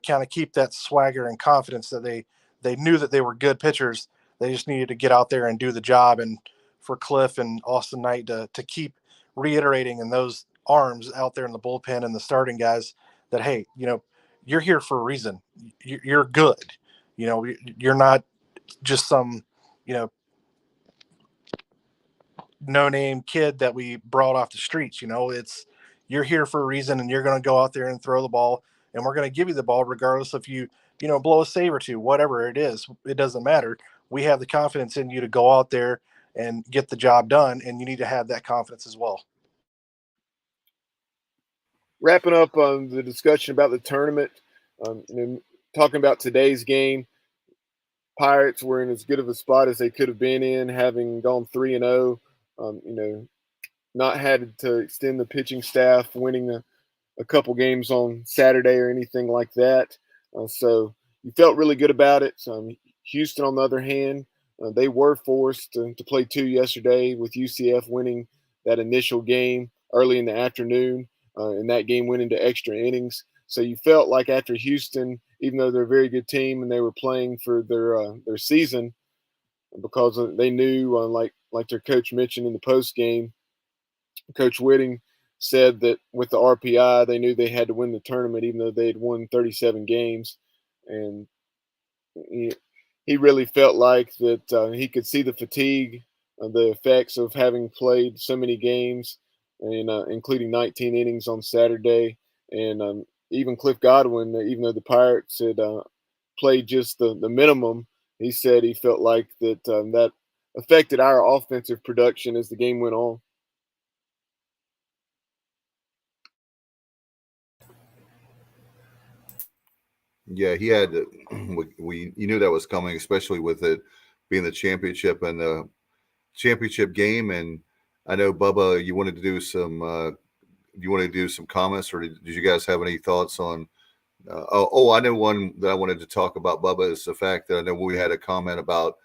kind of keep that swagger and confidence that they knew that they were good pitchers, they just needed to get out there and do the job. And for Cliff and Austin Knight to keep reiterating and those arms out there in the bullpen and the starting guys that, hey, you're here for a reason. You're good. You're not just some, no-name kid that we brought off the streets. You're here for a reason, and you're going to go out there and throw the ball, and we're going to give you the ball regardless if you blow a save or 2, whatever it is. It doesn't matter. We have the confidence in you to go out there and get the job done, and you need to have that confidence as well. Wrapping up on the discussion about the tournament, talking about today's game, Pirates were in as good of a spot as they could have been in, having gone 3-0. Not had to extend the pitching staff, winning a couple games on Saturday or anything like that. So you felt really good about it. Houston, on the other hand, they were forced to play 2 yesterday, with UCF winning that initial game early in the afternoon, and that game went into extra innings. So you felt like after Houston, even though they're a very good team and they were playing for their season, because they knew, like their coach mentioned in the post game, Coach Whitting said that with the RPI, they knew they had to win the tournament, even though they had won 37 games. And he really felt like that he could see the fatigue, the effects of having played so many games, and including 19 innings on Saturday. And even Cliff Godwin, even though the Pirates had played just the minimum, he said he felt like that affected our offensive production as the game went on. Yeah, he had you knew that was coming, especially with it being the championship and the championship game. And I know Bubba, you wanted to do some comments, or did you guys have any thoughts on? I know one that I wanted to talk about, Bubba, is the fact that I know we had a comment about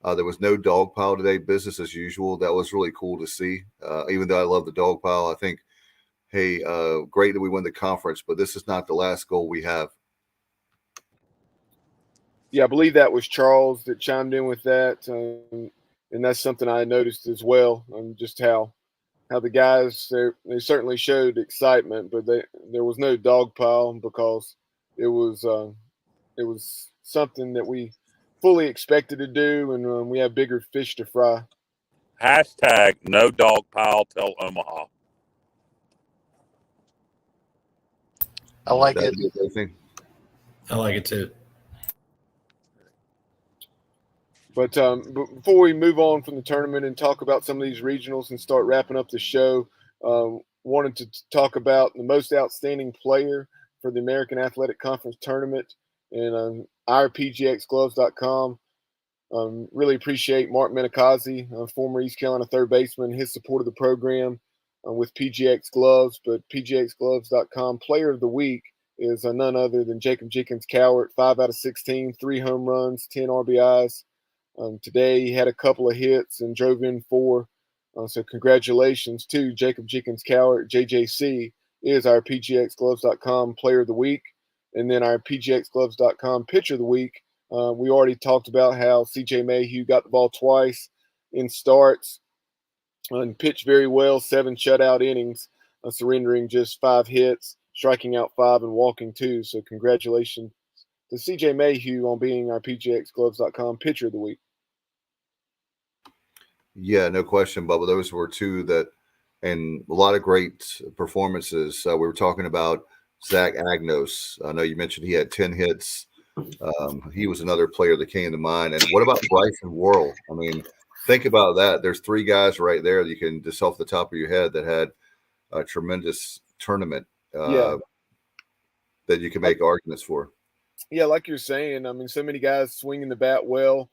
there was no dog pile today, business as usual. That was really cool to see. Even though I love the dog pile, I think, hey, great that we won the conference, but this is not the last goal we have. Yeah, I believe that was Charles that chimed in with that, and that's something I noticed as well. Just how the guys they certainly showed excitement, but there was no dog pile because it was something that we fully expected to do, and we have bigger fish to fry. Hashtag no dog pile till Omaha. I like it. I like it too. But before we move on from the tournament and talk about some of these regionals and start wrapping up the show, wanted to talk about the most outstanding player for the American Athletic Conference tournament and ourpgxgloves.com. Really appreciate Mark Menikazi, former East Carolina third baseman, his support of the program with PGX Gloves. But PGXgloves.com player of the week is none other than Jacob Jenkins Cowart, 5 out of 16, 3 home runs, 10 RBIs. Today he had a couple of hits and drove in 4. So congratulations to Jacob Jenkins Cowart. JJC is our PGXgloves.com player of the week. And then our PGXgloves.com pitcher of the week. We already talked about how CJ Mayhew got the ball twice in starts and pitched very well, 7 shutout innings, surrendering just 5 hits, striking out 5 and walking 2. So congratulations to CJ Mayhew on being our PGXgloves.com pitcher of the week. Yeah, no question, Bubba. Those were 2 that, and a lot of great performances. We were talking about Zach Agnos. I know you mentioned he had 10 hits. He was another player that came to mind. And what about Bryson Worrell? I mean, think about that. There's 3 guys right there that you can just off the top of your head that had a tremendous tournament that you can make arguments for. Yeah, like you're saying, I mean, so many guys swinging the bat well.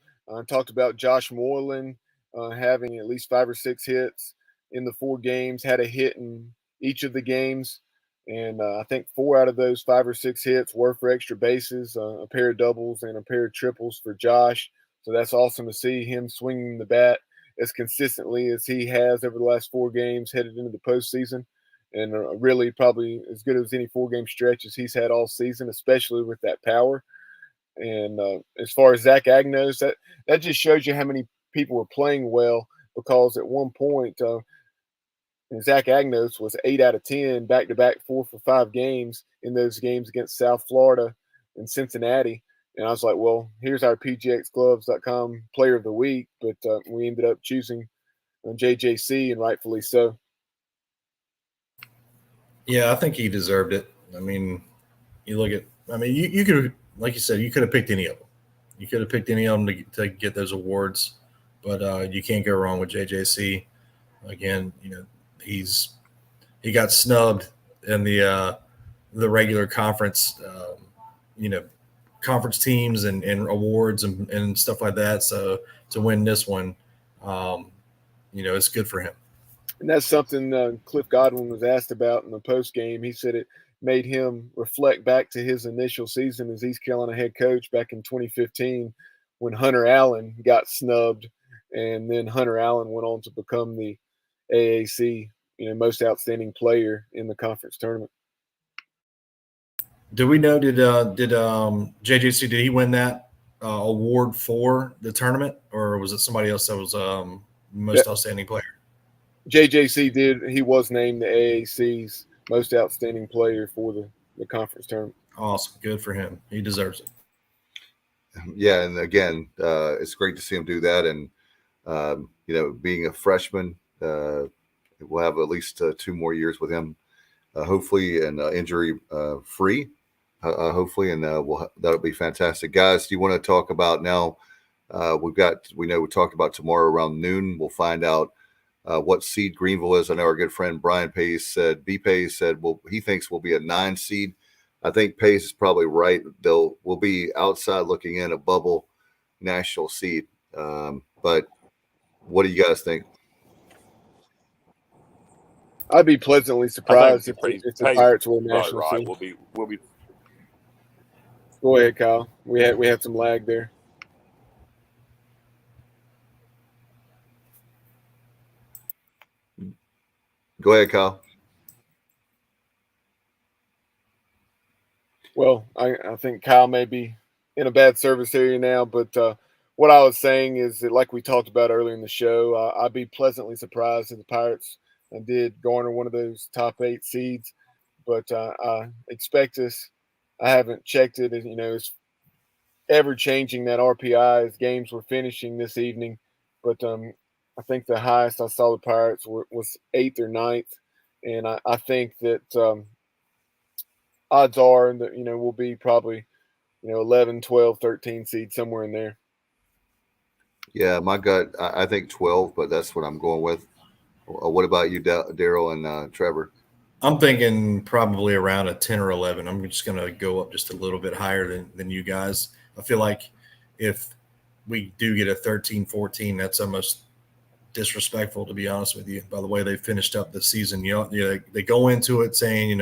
Talked about Josh Moreland having at least 5 or 6 hits in the 4 games, had a hit in each of the games. And I think 4 out of those 5 or 6 hits were for extra bases, a pair of doubles and a pair of triples for Josh. So that's awesome to see him swinging the bat as consistently as he has over the last 4 games headed into the postseason. And really probably as good as any 4-game stretch as he's had all season, especially with that power. And as far as Zach Agnos, that just shows you how many people were playing well, because at one point Zach Agnos was 8 out of 10 back-to-back 4 for 5 games in those games against South Florida and Cincinnati. And I was like, well, here's our PGXgloves.com player of the week. But we ended up choosing JJC, and rightfully so. Yeah, I think he deserved it. I mean, you look at – I mean, you could – like you said, you could have picked any of them. You could have picked any of them to get those awards. But you can't go wrong with JJC. Again, you know, he got snubbed in the regular conference, conference teams and awards and stuff like that. So to win this one, it's good for him. And that's something Cliff Godwin was asked about in the post game. He said it made him reflect back to his initial season as East Carolina head coach back in 2015 when Hunter Allen got snubbed, and then Hunter Allen went on to become the AAC most outstanding player in the conference tournament. Do we know, did JJC, did he win that award for the tournament, or was it somebody else that was most outstanding player? JJC he was named the AAC's most outstanding player for the conference tournament. Awesome. Good for him. He deserves it. Yeah, and again, it's great to see him do that. And being a freshman, we'll have at least 2 more years with him, hopefully, and injury free, hopefully, and that'll be fantastic, guys. Do you want to talk about now? We talked about tomorrow around noon. We'll find out what seed Greenville is. I know our good friend Brian Pace said he thinks we'll be a 9 seed. I think Pace is probably right. We'll be outside looking in a bubble national seed. But what do you guys think? I'd be pleasantly surprised if the Pirates were a national right. seed. We'll be. Go ahead, Kyle. We had some lag there. Go ahead, Kyle. Well, I think Kyle may be in a bad service area now, but what I was saying is that, like we talked about earlier in the show, I'd be pleasantly surprised if the Pirates did garner one of those top 8 seeds. But I expect us. I haven't checked it. It's ever changing, that RPI as games were finishing this evening. But I think the highest I saw the Pirates was 8th or 9th, and I think that odds are that we'll be probably 11, 12, 13 seed, somewhere in there. Yeah, my gut, I think 12, but that's what I'm going with. What about you, Darryl and Trevor? I'm thinking probably around a 10 or 11. I'm just going to go up just a little bit higher than you guys. I feel like if we do get a 13, 14, that's almost disrespectful, to be honest with you, by the way they finished up the season. They go into it saying,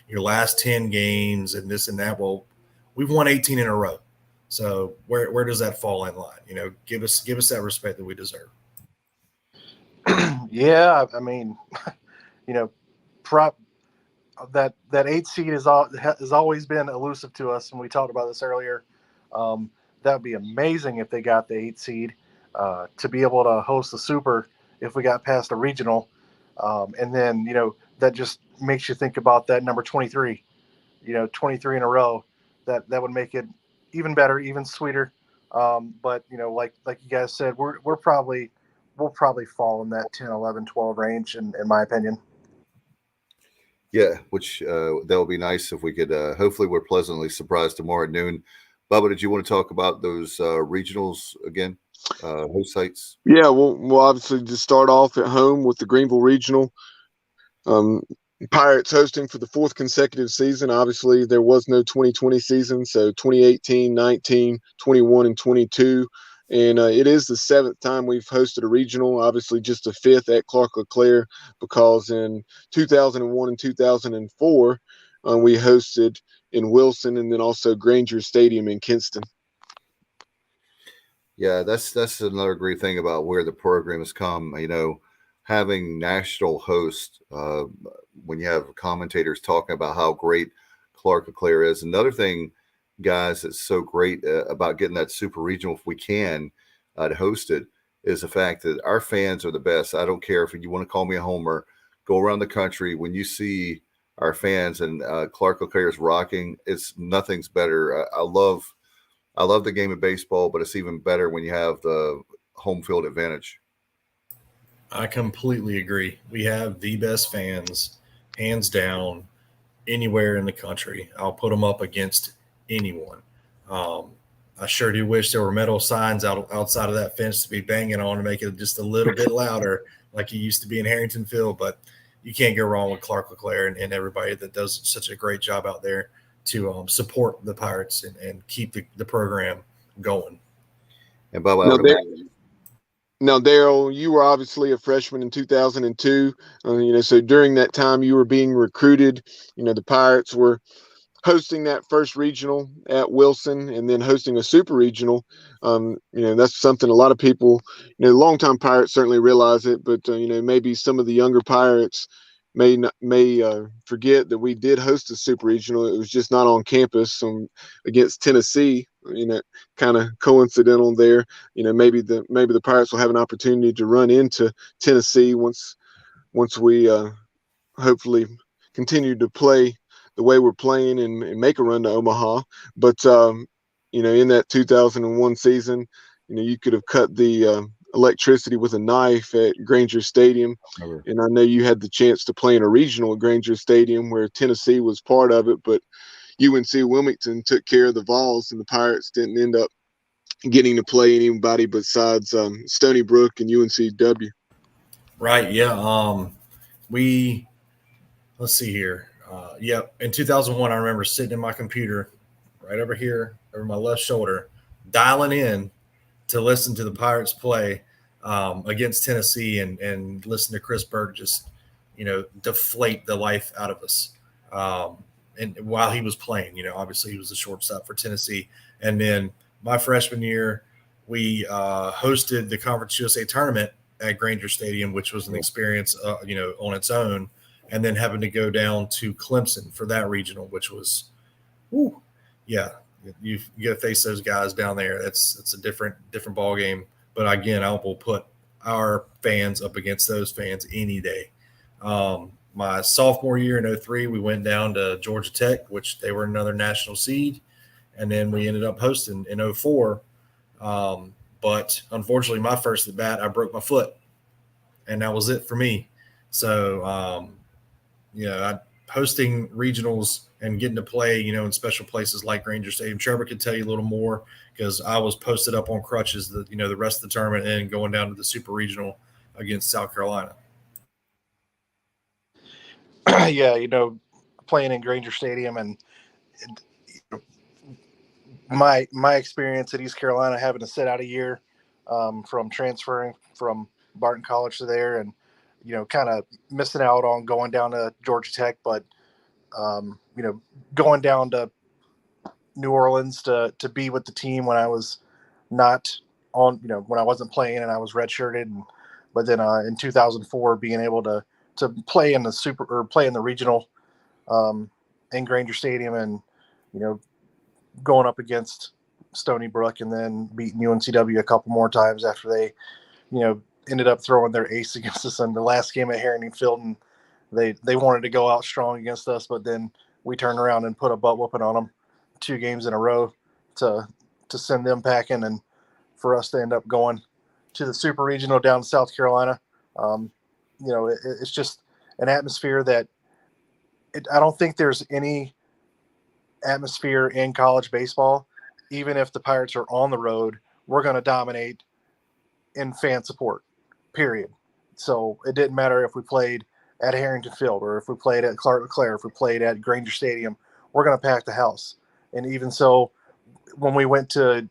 your last 10 games and this and that. Well, we've won 18 in a row. So where does that fall in line? Give us that respect that we deserve. Yeah, I mean, that 8 seed has always been elusive to us, and we talked about this earlier. That would be amazing if they got the 8 seed to be able to host the Super if we got past the regional, and then that just makes you think about that number 23. 23 in a row. That would make it even better, even sweeter. But like you guys said, we'll probably fall in that 10, 11, 12 range, in my opinion. Yeah, which that would be nice if we could. Hopefully, we're pleasantly surprised tomorrow at noon. Bubba, did you want to talk about those regionals again, host sites? Yeah, we'll obviously just start off at home with the Greenville Regional. Pirates hosting for the 4th consecutive season. Obviously, there was no 2020 season, so 2018, 19, 21, and 22. And it is the 7th time we've hosted a regional, obviously just the 5th at Clark LeClaire, because in 2001 and 2004, we hosted in Wilson and then also Granger Stadium in Kinston. Yeah, that's another great thing about where the program has come. Having national hosts, when you have commentators talking about how great Clark LeClaire is. Another thing, guys, that's so great about getting that super regional, if we can, to host it, is the fact that our fans are the best. I don't care if you want to call me a homer, go around the country. When you see our fans and Clark LeClaire is rocking, nothing's better. I love the game of baseball, but it's even better when you have the home field advantage. I completely agree. We have the best fans, hands down, anywhere in the country. I'll put them up against anyone. I sure do wish there were metal signs outside of that fence to be banging on to make it just a little bit louder, like it used to be in Harrington Field. But you can't go wrong with Clark LeClaire and everybody that does such a great job out there to support the Pirates and keep the program going. And Bubba, now, Darryl, you were obviously a freshman in 2002. So during that time you were being recruited. The Pirates were hosting that first regional at Wilson and then hosting a super regional. That's something a lot of people, longtime Pirates certainly realize it, but maybe some of the younger Pirates may forget that we did host a super regional. It was just not on campus against Tennessee. Kind of coincidental there. Maybe the Pirates will have an opportunity to run into Tennessee once once we hopefully continue to play the way we're playing and make a run to Omaha. But in that 2001 season, you could have cut the electricity with a knife at Granger Stadium. And I know you had the chance to play in a regional at Granger Stadium where Tennessee was part of it, but UNC Wilmington took care of the Vols, and the Pirates didn't end up getting to play anybody besides Stony Brook and UNCW. Right. Yeah. Let's see here. In 2001, I remember sitting in my computer right over here, over my left shoulder, dialing in to listen to the Pirates play against Tennessee and listen to Chris Berg just, deflate the life out of us. And while he was playing, obviously he was the shortstop for Tennessee. And then my freshman year, we hosted the Conference USA tournament at Granger Stadium, which was an experience, on its own. And then having to go down to Clemson for that regional, which was, you got to face those guys down there. It's a different ball game. But again, I will put our fans up against those fans any day. My sophomore year in 2003, we went down to Georgia Tech, which they were another national seed. And then we ended up hosting in 2004. But unfortunately, my first at bat, I broke my foot. And that was it for me. So, hosting regionals and getting to play, in special places like Granger Stadium. Trevor could tell you a little more because I was posted up on crutches the rest of the tournament and going down to the super regional against South Carolina. Yeah, playing in Granger Stadium and my experience at East Carolina, having to sit out a year from transferring from Barton College to there, and kind of missing out on going down to Georgia Tech, but going down to New Orleans to be with the team when I was not on, when I wasn't playing and I was redshirted, but then in 2004 being able to play in the regional in Granger Stadium, and going up against Stony Brook and then beating UNCW a couple more times after they ended up throwing their ace against us in the last game at Harrington Field, and they wanted to go out strong against us, but then we turned around and put a butt whooping on them 2 games in a row to send them packing, and for us to end up going to the super regional down in South Carolina. It's just an atmosphere that I don't think there's any atmosphere in college baseball. Even if the Pirates are on the road, we're going to dominate in fan support, period. So it didn't matter if we played at Harrington Field or if we played at Clark LeClaire, if we played at Granger Stadium, we're going to pack the house. And even so, when we went to,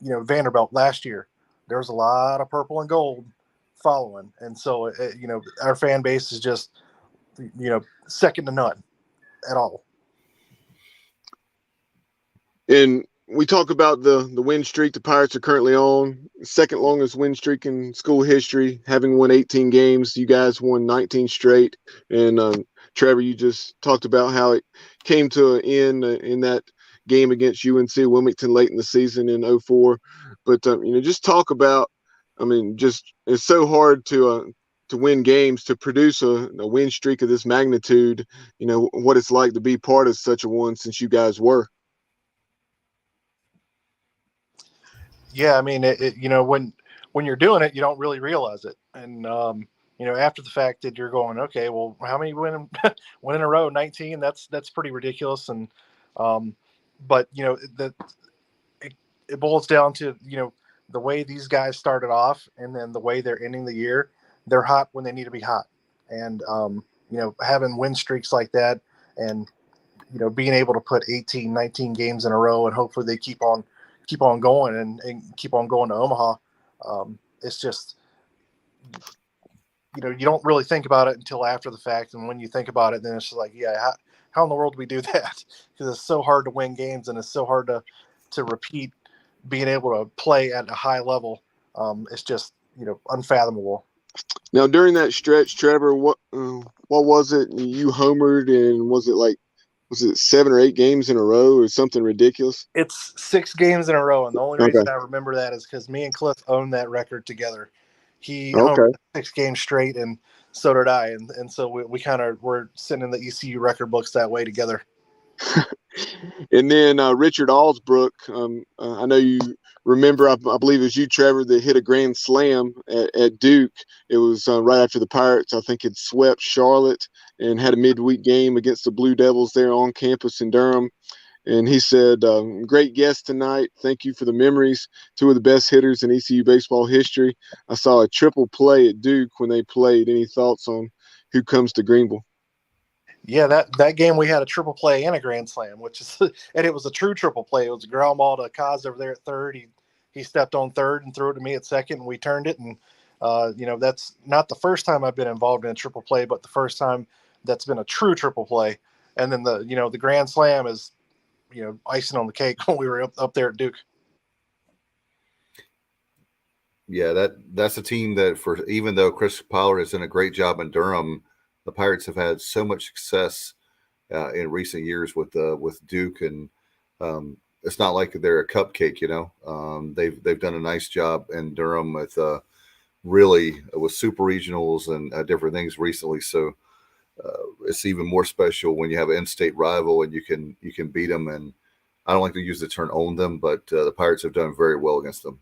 Vanderbilt last year, there was a lot of purple and gold following. And so, our fan base is just, second to none at all. And we talk about the win streak the Pirates are currently on, second longest win streak in school history, having won 18 games. You guys won 19 straight. And Trevor, you just talked about how it came to an end in that game against UNC Wilmington late in the season in 2004. But, just talk about, it's so hard to win games, to produce a win streak of this magnitude, what it's like to be part of such a one since you guys were. Yeah, when you're doing it, you don't really realize it. And, after the fact that you're going, okay, well, how many win in a row? 19. That's pretty ridiculous. And, but, it boils down to, the way these guys started off and then the way they're ending the year. They're hot when they need to be hot. And, having win streaks like that and, being able to put 18, 19 games in a row and hopefully they keep on going and keep on going to Omaha. It's just, you don't really think about it until after the fact. And when you think about it, then it's just like, yeah, how in the world do we do that? Because it's so hard to win games and it's so hard to repeat being able to play at a high level. It's just, unfathomable. Now, during that stretch, Trevor, what was it? You homered, and was it 7 or 8 games in a row or something ridiculous? It's 6 games in a row, and the only reason I remember that is because me and Cliff owned that record together. He homered 6 games straight, and So did I, and so we kind of were sitting in the ECU record books that way together. And then Richard Allsbrook, I know you remember, I believe it was you, Trevor, that hit a grand slam at Duke. It was right after the Pirates, I think, had swept Charlotte and had a midweek game against the Blue Devils there on campus in Durham. And he said, great guest tonight. Thank you for the memories. Two of the best hitters in ECU baseball history. I saw a triple play at Duke when they played. Any thoughts on who comes to Greenville? Yeah, that game we had a triple play and a grand slam, which is, and it was a true triple play. It was a ground ball to Kaz over there at third. He stepped on third and threw it to me at second, and we turned it. And that's not the first time I've been involved in a triple play, but the first time that's been a true triple play. And then the grand slam is, icing on the cake when we were up there at Duke. Yeah, that's a team that, for even though Chris Pollard has done a great job in Durham, the Pirates have had so much success in recent years with Duke, and it's not like they're a cupcake. They've done a nice job in Durham with really with super regionals and different things recently. So it's even more special when you have an in-state rival and you can beat them. And I don't like to use the term own them, but the Pirates have done very well against them.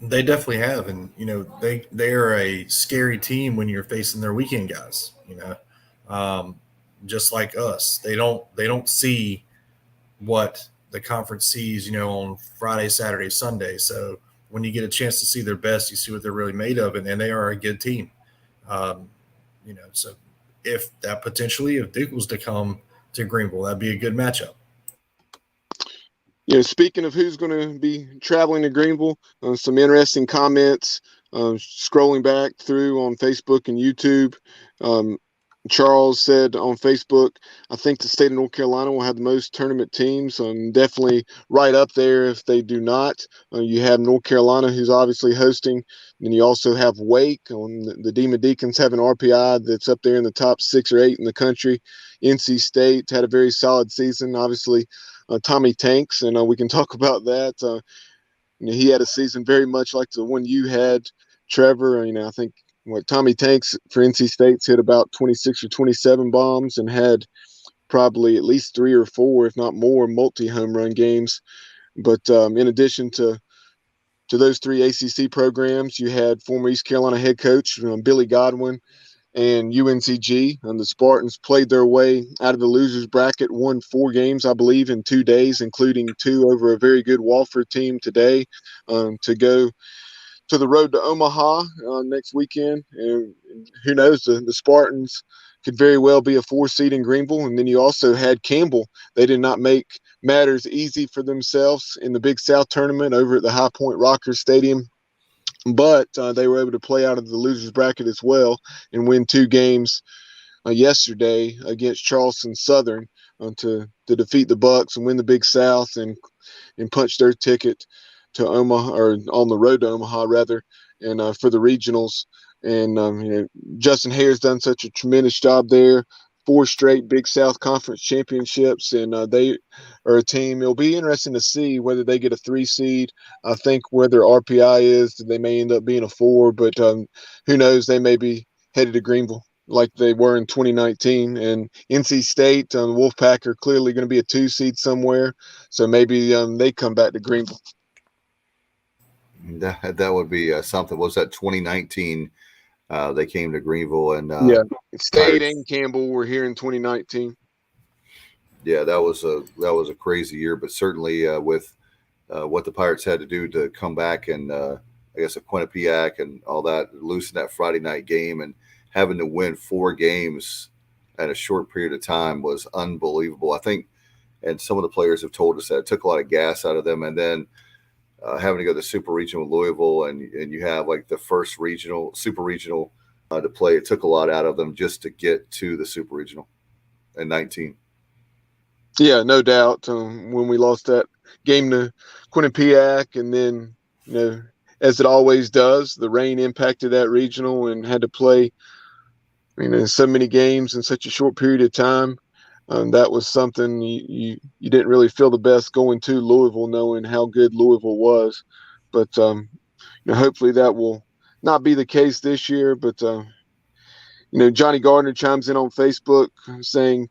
They definitely have, and they're a scary team when you're facing their weekend guys. Just like us, they don't see what the conference sees, on Friday, Saturday, Sunday. So when you get a chance to see their best, you see what they're really made of, and they are a good team. So if Duke was to come to Greenville, that'd be a good matchup. Speaking of who's going to be traveling to Greenville, some interesting comments scrolling back through on Facebook and YouTube. Charles said on Facebook, I think the state of North Carolina will have the most tournament teams. Definitely right up there if they do not. You have North Carolina, who's obviously hosting. And you also have Wake. The Demon Deacons have an RPI that's up there in the top 6 or 8 in the country. NC State had a very solid season. Obviously, Tommy Tanks, and we can talk about that. He had a season very much like the one you had, Trevor. I think Tommy Tanks for NC State's hit about 26 or 27 bombs and had probably at least 3 or 4, if not more, multi-home run games. But in addition to those 3 ACC programs, you had former East Carolina head coach Billy Godwin and UNCG, and the Spartans played their way out of the losers bracket, won 4 games, I believe, in 2 days, including 2 over a very good Wofford team today, to go to the Road to Omaha next weekend. And who knows, the Spartans could very well be a 4 seed in Greenville. And then you also had Campbell. They did not make matters easy for themselves in the Big South tournament over at the High Point Rockers Stadium. But they were able to play out of the losers bracket as well and win 2 games yesterday against Charleston Southern to defeat the Bucks and win the Big South and punch their ticket to Omaha, or on the road to Omaha rather, and for the regionals. And Justin Hare's done such a tremendous job there. 4 straight Big South Conference championships, and they are a team. It'll be interesting to see whether they get a 3 seed. I think where their RPI is, they may end up being a 4, but who knows? They may be headed to Greenville like they were in 2019. And NC State, Wolfpack are clearly going to be a 2 seed somewhere, so maybe they come back to Greenville. That would be something. What was that 2019? They came to Greenville, and State and Campbell were here in 2019. Yeah, that was a crazy year, but certainly with what the Pirates had to do to come back, and I guess at Quinnipiac and all that, losing that Friday night game and having to win 4 games at a short period of time was unbelievable. I think, and some of the players have told us that it took a lot of gas out of them, and then having to go to the super regional Louisville, and you have like the first super regional to play. It took a lot out of them just to get to the super regional in 19. Yeah, no doubt. When we lost that game to Quinnipiac, and then, as it always does, the rain impacted that regional and had to play, so many games in such a short period of time. That was something you didn't really feel the best going to Louisville, knowing how good Louisville was. But hopefully that will not be the case this year. But Johnny Gardner chimes in on Facebook saying,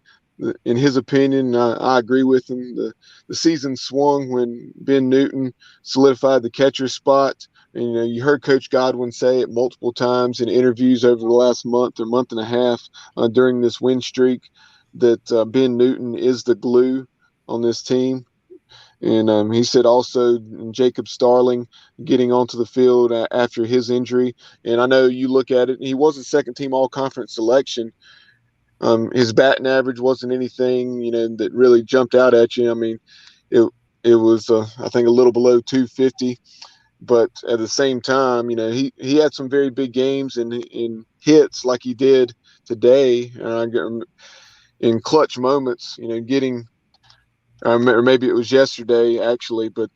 in his opinion, I agree with him. The season swung when Ben Newton solidified the catcher spot. And, you heard Coach Godwin say it multiple times in interviews over the last month or month and a half during this win streak that Ben Newton is the glue on this team. And he said also Jacob Starling getting onto the field after his injury. And I know you look at it, he was a second-team all-conference selection. His batting average wasn't anything, that really jumped out at you. I mean, it was, I think, a little below 250. But at the same time, he had some very big games and hits like he did today in clutch moments, getting – or maybe it was yesterday, actually. But,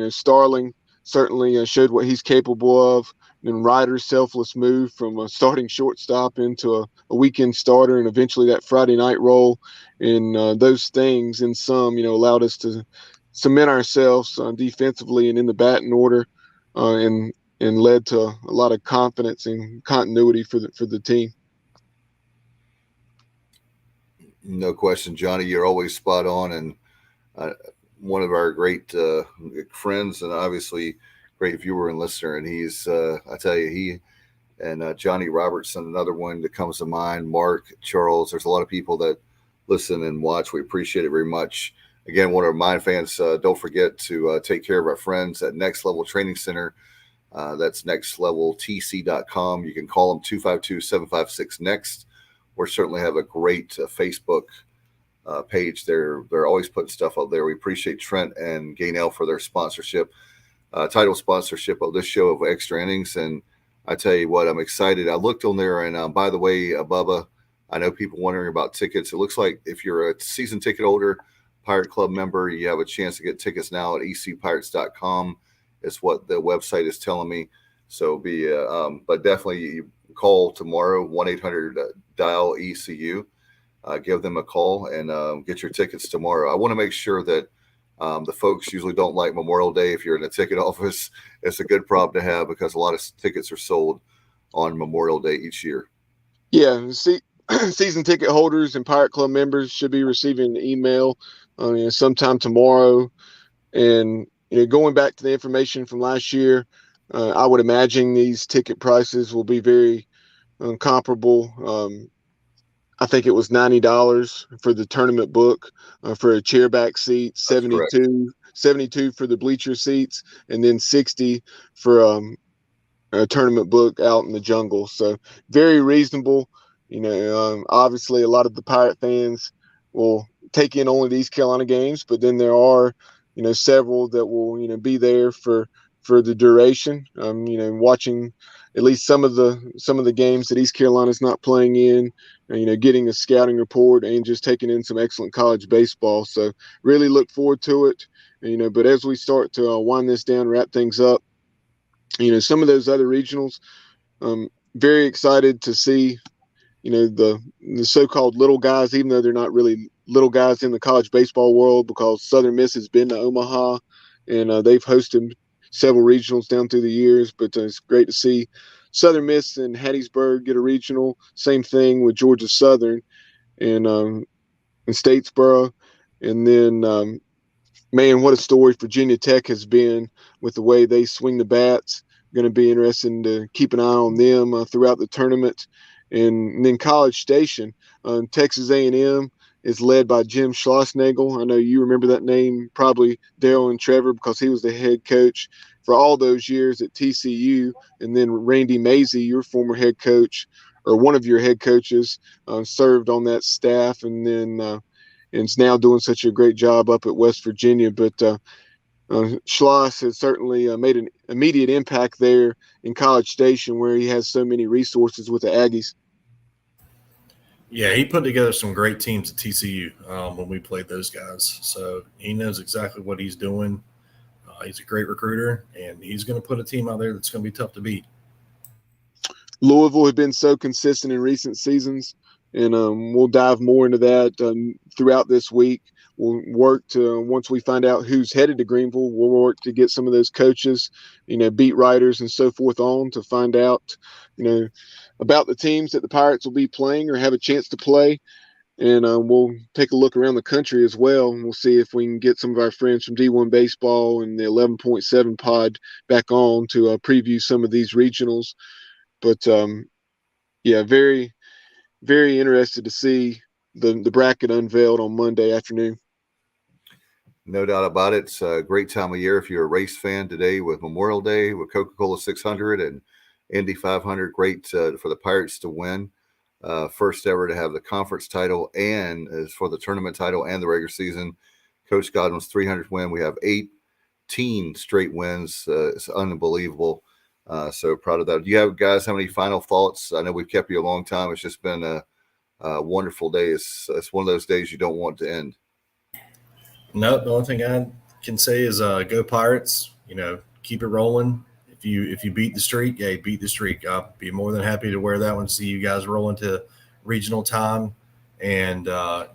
Starling certainly showed what he's capable of. And Ryder's selfless move from a starting shortstop into a weekend starter and eventually that Friday night role. And those things in sum, allowed us to cement ourselves defensively and in the batting order and led to a lot of confidence and continuity for the team. No question, Johnny. You're always spot on, and one of our great friends and obviously great viewer and listener. And he's, I tell you, he and Johnny Robertson, another one that comes to mind, Mark, Charles. There's a lot of people that listen and watch. We appreciate it very much. Again, one of our Mind fans, don't forget to take care of our friends at Next Level Training Center. That's nextleveltc.com. You can call them 252-756-NEXT. We certainly have a great Facebook page. They're always putting stuff out there. We appreciate Trent and Gainell for their sponsorship, title sponsorship of this show of Extra Innings. And I tell you what, I'm excited. I looked on there, and by the way, Bubba, I know people wondering about tickets. It looks like if you're a season ticket holder, Pirate Club member, you have a chance to get tickets now at ecpirates.com. Is what the website is telling me. So but definitely you call tomorrow, 1-800-DIAL-ECU. Give them a call and get your tickets tomorrow. I want to make sure that the folks usually don't like Memorial Day. If you're in a ticket office, it's a good problem to have because a lot of tickets are sold on Memorial Day each year. Yeah, season ticket holders and Pirate Club members should be receiving an email sometime tomorrow. And going back to the information from last year, I would imagine these ticket prices will be very comparable. I think it was $90 for the tournament book for a chairback seat, 72 for the bleacher seats, and then 60 for a tournament book out in the jungle. So very reasonable. Obviously a lot of the Pirate fans will take in only these Carolina games, but then there are, several that will, be there for the duration. Watching at least some of the games that East Carolina's not playing in, getting a scouting report and just taking in some excellent college baseball. So really look forward to it. But as we start to wind this down, wrap things up, some of those other regionals, very excited to see, the so-called little guys, even though they're not really little guys in the college baseball world, because Southern Miss has been to Omaha and they've hosted several regionals down through the years. But it's great to see Southern Miss and Hattiesburg get a regional. Same thing with Georgia Southern and Statesboro. And then, man, what a story Virginia Tech has been with the way they swing the bats. Going to be interesting to keep an eye on them throughout the tournament. And then College Station, Texas A&M is led by Jim Schlossnagel. I know you remember that name, probably Darryl and Trevor, because he was the head coach for all those years at TCU. And then Randy Mazey, your former head coach, or one of your head coaches, served on that staff, and then and is now doing such a great job up at West Virginia. But Schloss has certainly made an immediate impact there in College Station, where he has so many resources with the Aggies. Yeah, he put together some great teams at TCU when we played those guys. So he knows exactly what he's doing. He's a great recruiter, and he's going to put a team out there that's going to be tough to beat. Louisville had been so consistent in recent seasons, and we'll dive more into that throughout this week. We'll work to, once we find out who's headed to Greenville, we'll work to get some of those coaches, beat writers and so forth on to find out, about the teams that the Pirates will be playing or have a chance to play. And we'll take a look around the country as well. And we'll see if we can get some of our friends from D1 Baseball and the 11.7 pod back on to preview some of these regionals. But, yeah, very, very interested to see the bracket unveiled on Monday afternoon. No doubt about it. It's a great time of year if you're a race fan today with Memorial Day, with Coca-Cola 600 and Indy 500. Great for the Pirates to win. First ever to have the conference title and as for the tournament title and the regular season. Coach Godwin's 300th win. We have 18 straight wins. It's unbelievable. So proud of that. Do you have guys have any final thoughts? I know we've kept you a long time. It's just been a wonderful day. It's one of those days you don't want to end. No, the only thing I can say is go Pirates. Keep it rolling. If you beat the streak, hey, beat the streak. I'll be more than happy to wear that one. See you guys roll into regional time and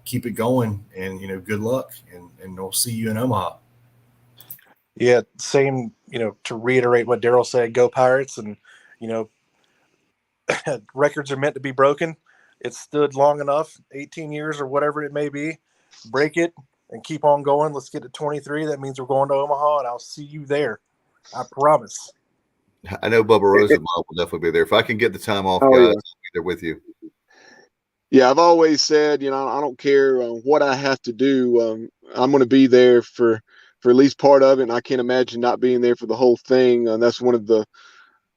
keep it going. And good luck. And we'll see you in Omaha. Yeah, same. To reiterate what Darryl said, go Pirates. And records are meant to be broken. It's stood long enough, 18 years or whatever it may be. Break it and keep on going. Let's get to 23. That means we're going to Omaha, and I'll see you there. I promise. I know Bubba Rosenbaum will definitely be there. If I can get the time off, guys, Yeah. I'll be there with you. Yeah, I've always said, I don't care what I have to do. I'm going to be there for at least part of it, and I can't imagine not being there for the whole thing. That's one of the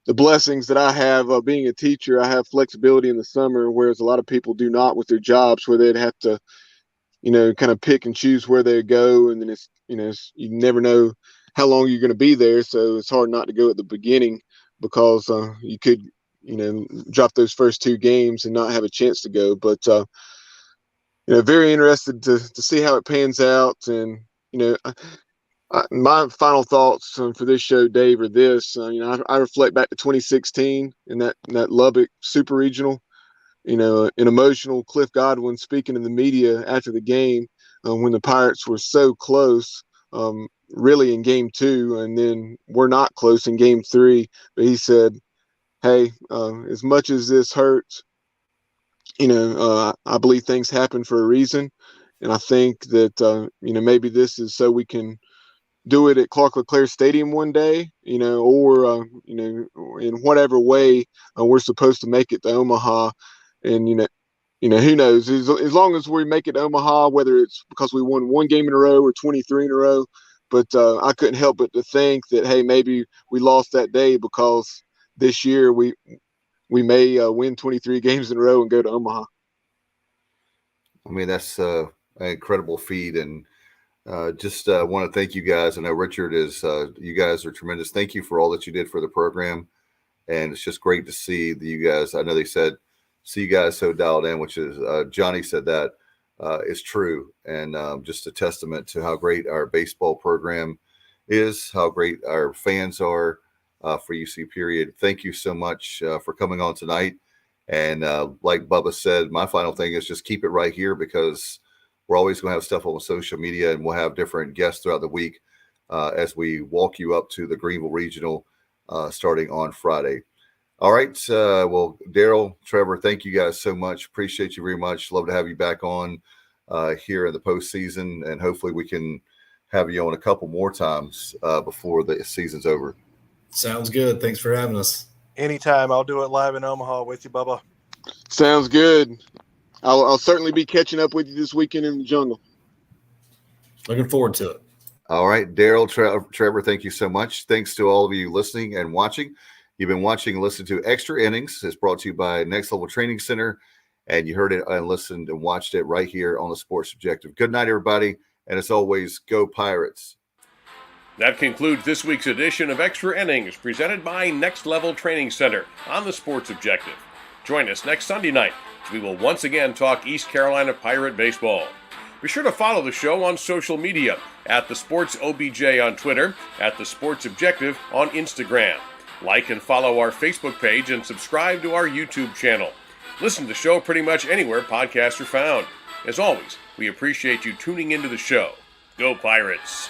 blessings that I have being a teacher. I have flexibility in the summer, whereas a lot of people do not with their jobs, where they'd have to, kind of pick and choose where they go, and then you never know how long you're going to be there, so it's hard not to go at the beginning because you could, drop those first two games and not have a chance to go. But very interested to see how it pans out, and my final thoughts for this show, Dave, are this. I reflect back to 2016 in that Lubbock Super Regional. An emotional Cliff Godwin speaking in the media after the game when the Pirates were so close, really in game 2, and then we're not close in game 3. But he said, hey, as much as this hurts, I believe things happen for a reason. And I think that, maybe this is so we can do it at Clark LeClaire Stadium one day, or, in whatever way we're supposed to make it to Omaha. And, who knows, as long as we make it to Omaha, whether it's because we won one game in a row or 23 in a row. But I couldn't help but to think that, hey, maybe we lost that day because this year we may win 23 games in a row and go to Omaha. I mean, that's an incredible feat. And just want to thank you guys. I know Richard is, you guys are tremendous. Thank you for all that you did for the program. And it's just great to see that you guys, I know they said, see you guys so dialed in, which is Johnny said that is true. And just a testament to how great our baseball program is, how great our fans are for UC period. Thank you so much for coming on tonight. And like Bubba said, my final thing is just keep it right here, because we're always going to have stuff on social media, and we'll have different guests throughout the week as we walk you up to the Greenville Regional starting on Friday. All right. Well, Darryl, Trevor, thank you guys so much. Appreciate you very much. Love to have you back on here in the postseason, and hopefully we can have you on a couple more times before the season's over. Sounds good. Thanks for having us. Anytime. I'll do it live in Omaha with you, Bubba. Sounds good. I'll certainly be catching up with you this weekend in the jungle. Looking forward to it. All right. Darryl, Trevor, thank you so much. Thanks to all of you listening and watching. You've been watching and listening to Extra Innings. It's brought to you by Next Level Training Center, and you heard it and listened and watched it right here on the Sports Objective. Good night, everybody, and as always, go Pirates. That concludes this week's edition of Extra Innings, presented by Next Level Training Center on the Sports Objective. Join us next Sunday night as we will once again talk East Carolina Pirate baseball. Be sure to follow the show on social media at The Sports OBJ on Twitter, at The Sports Objective on Instagram. Like and follow our Facebook page and subscribe to our YouTube channel. Listen to the show pretty much anywhere podcasts are found. As always, we appreciate you tuning into the show. Go Pirates!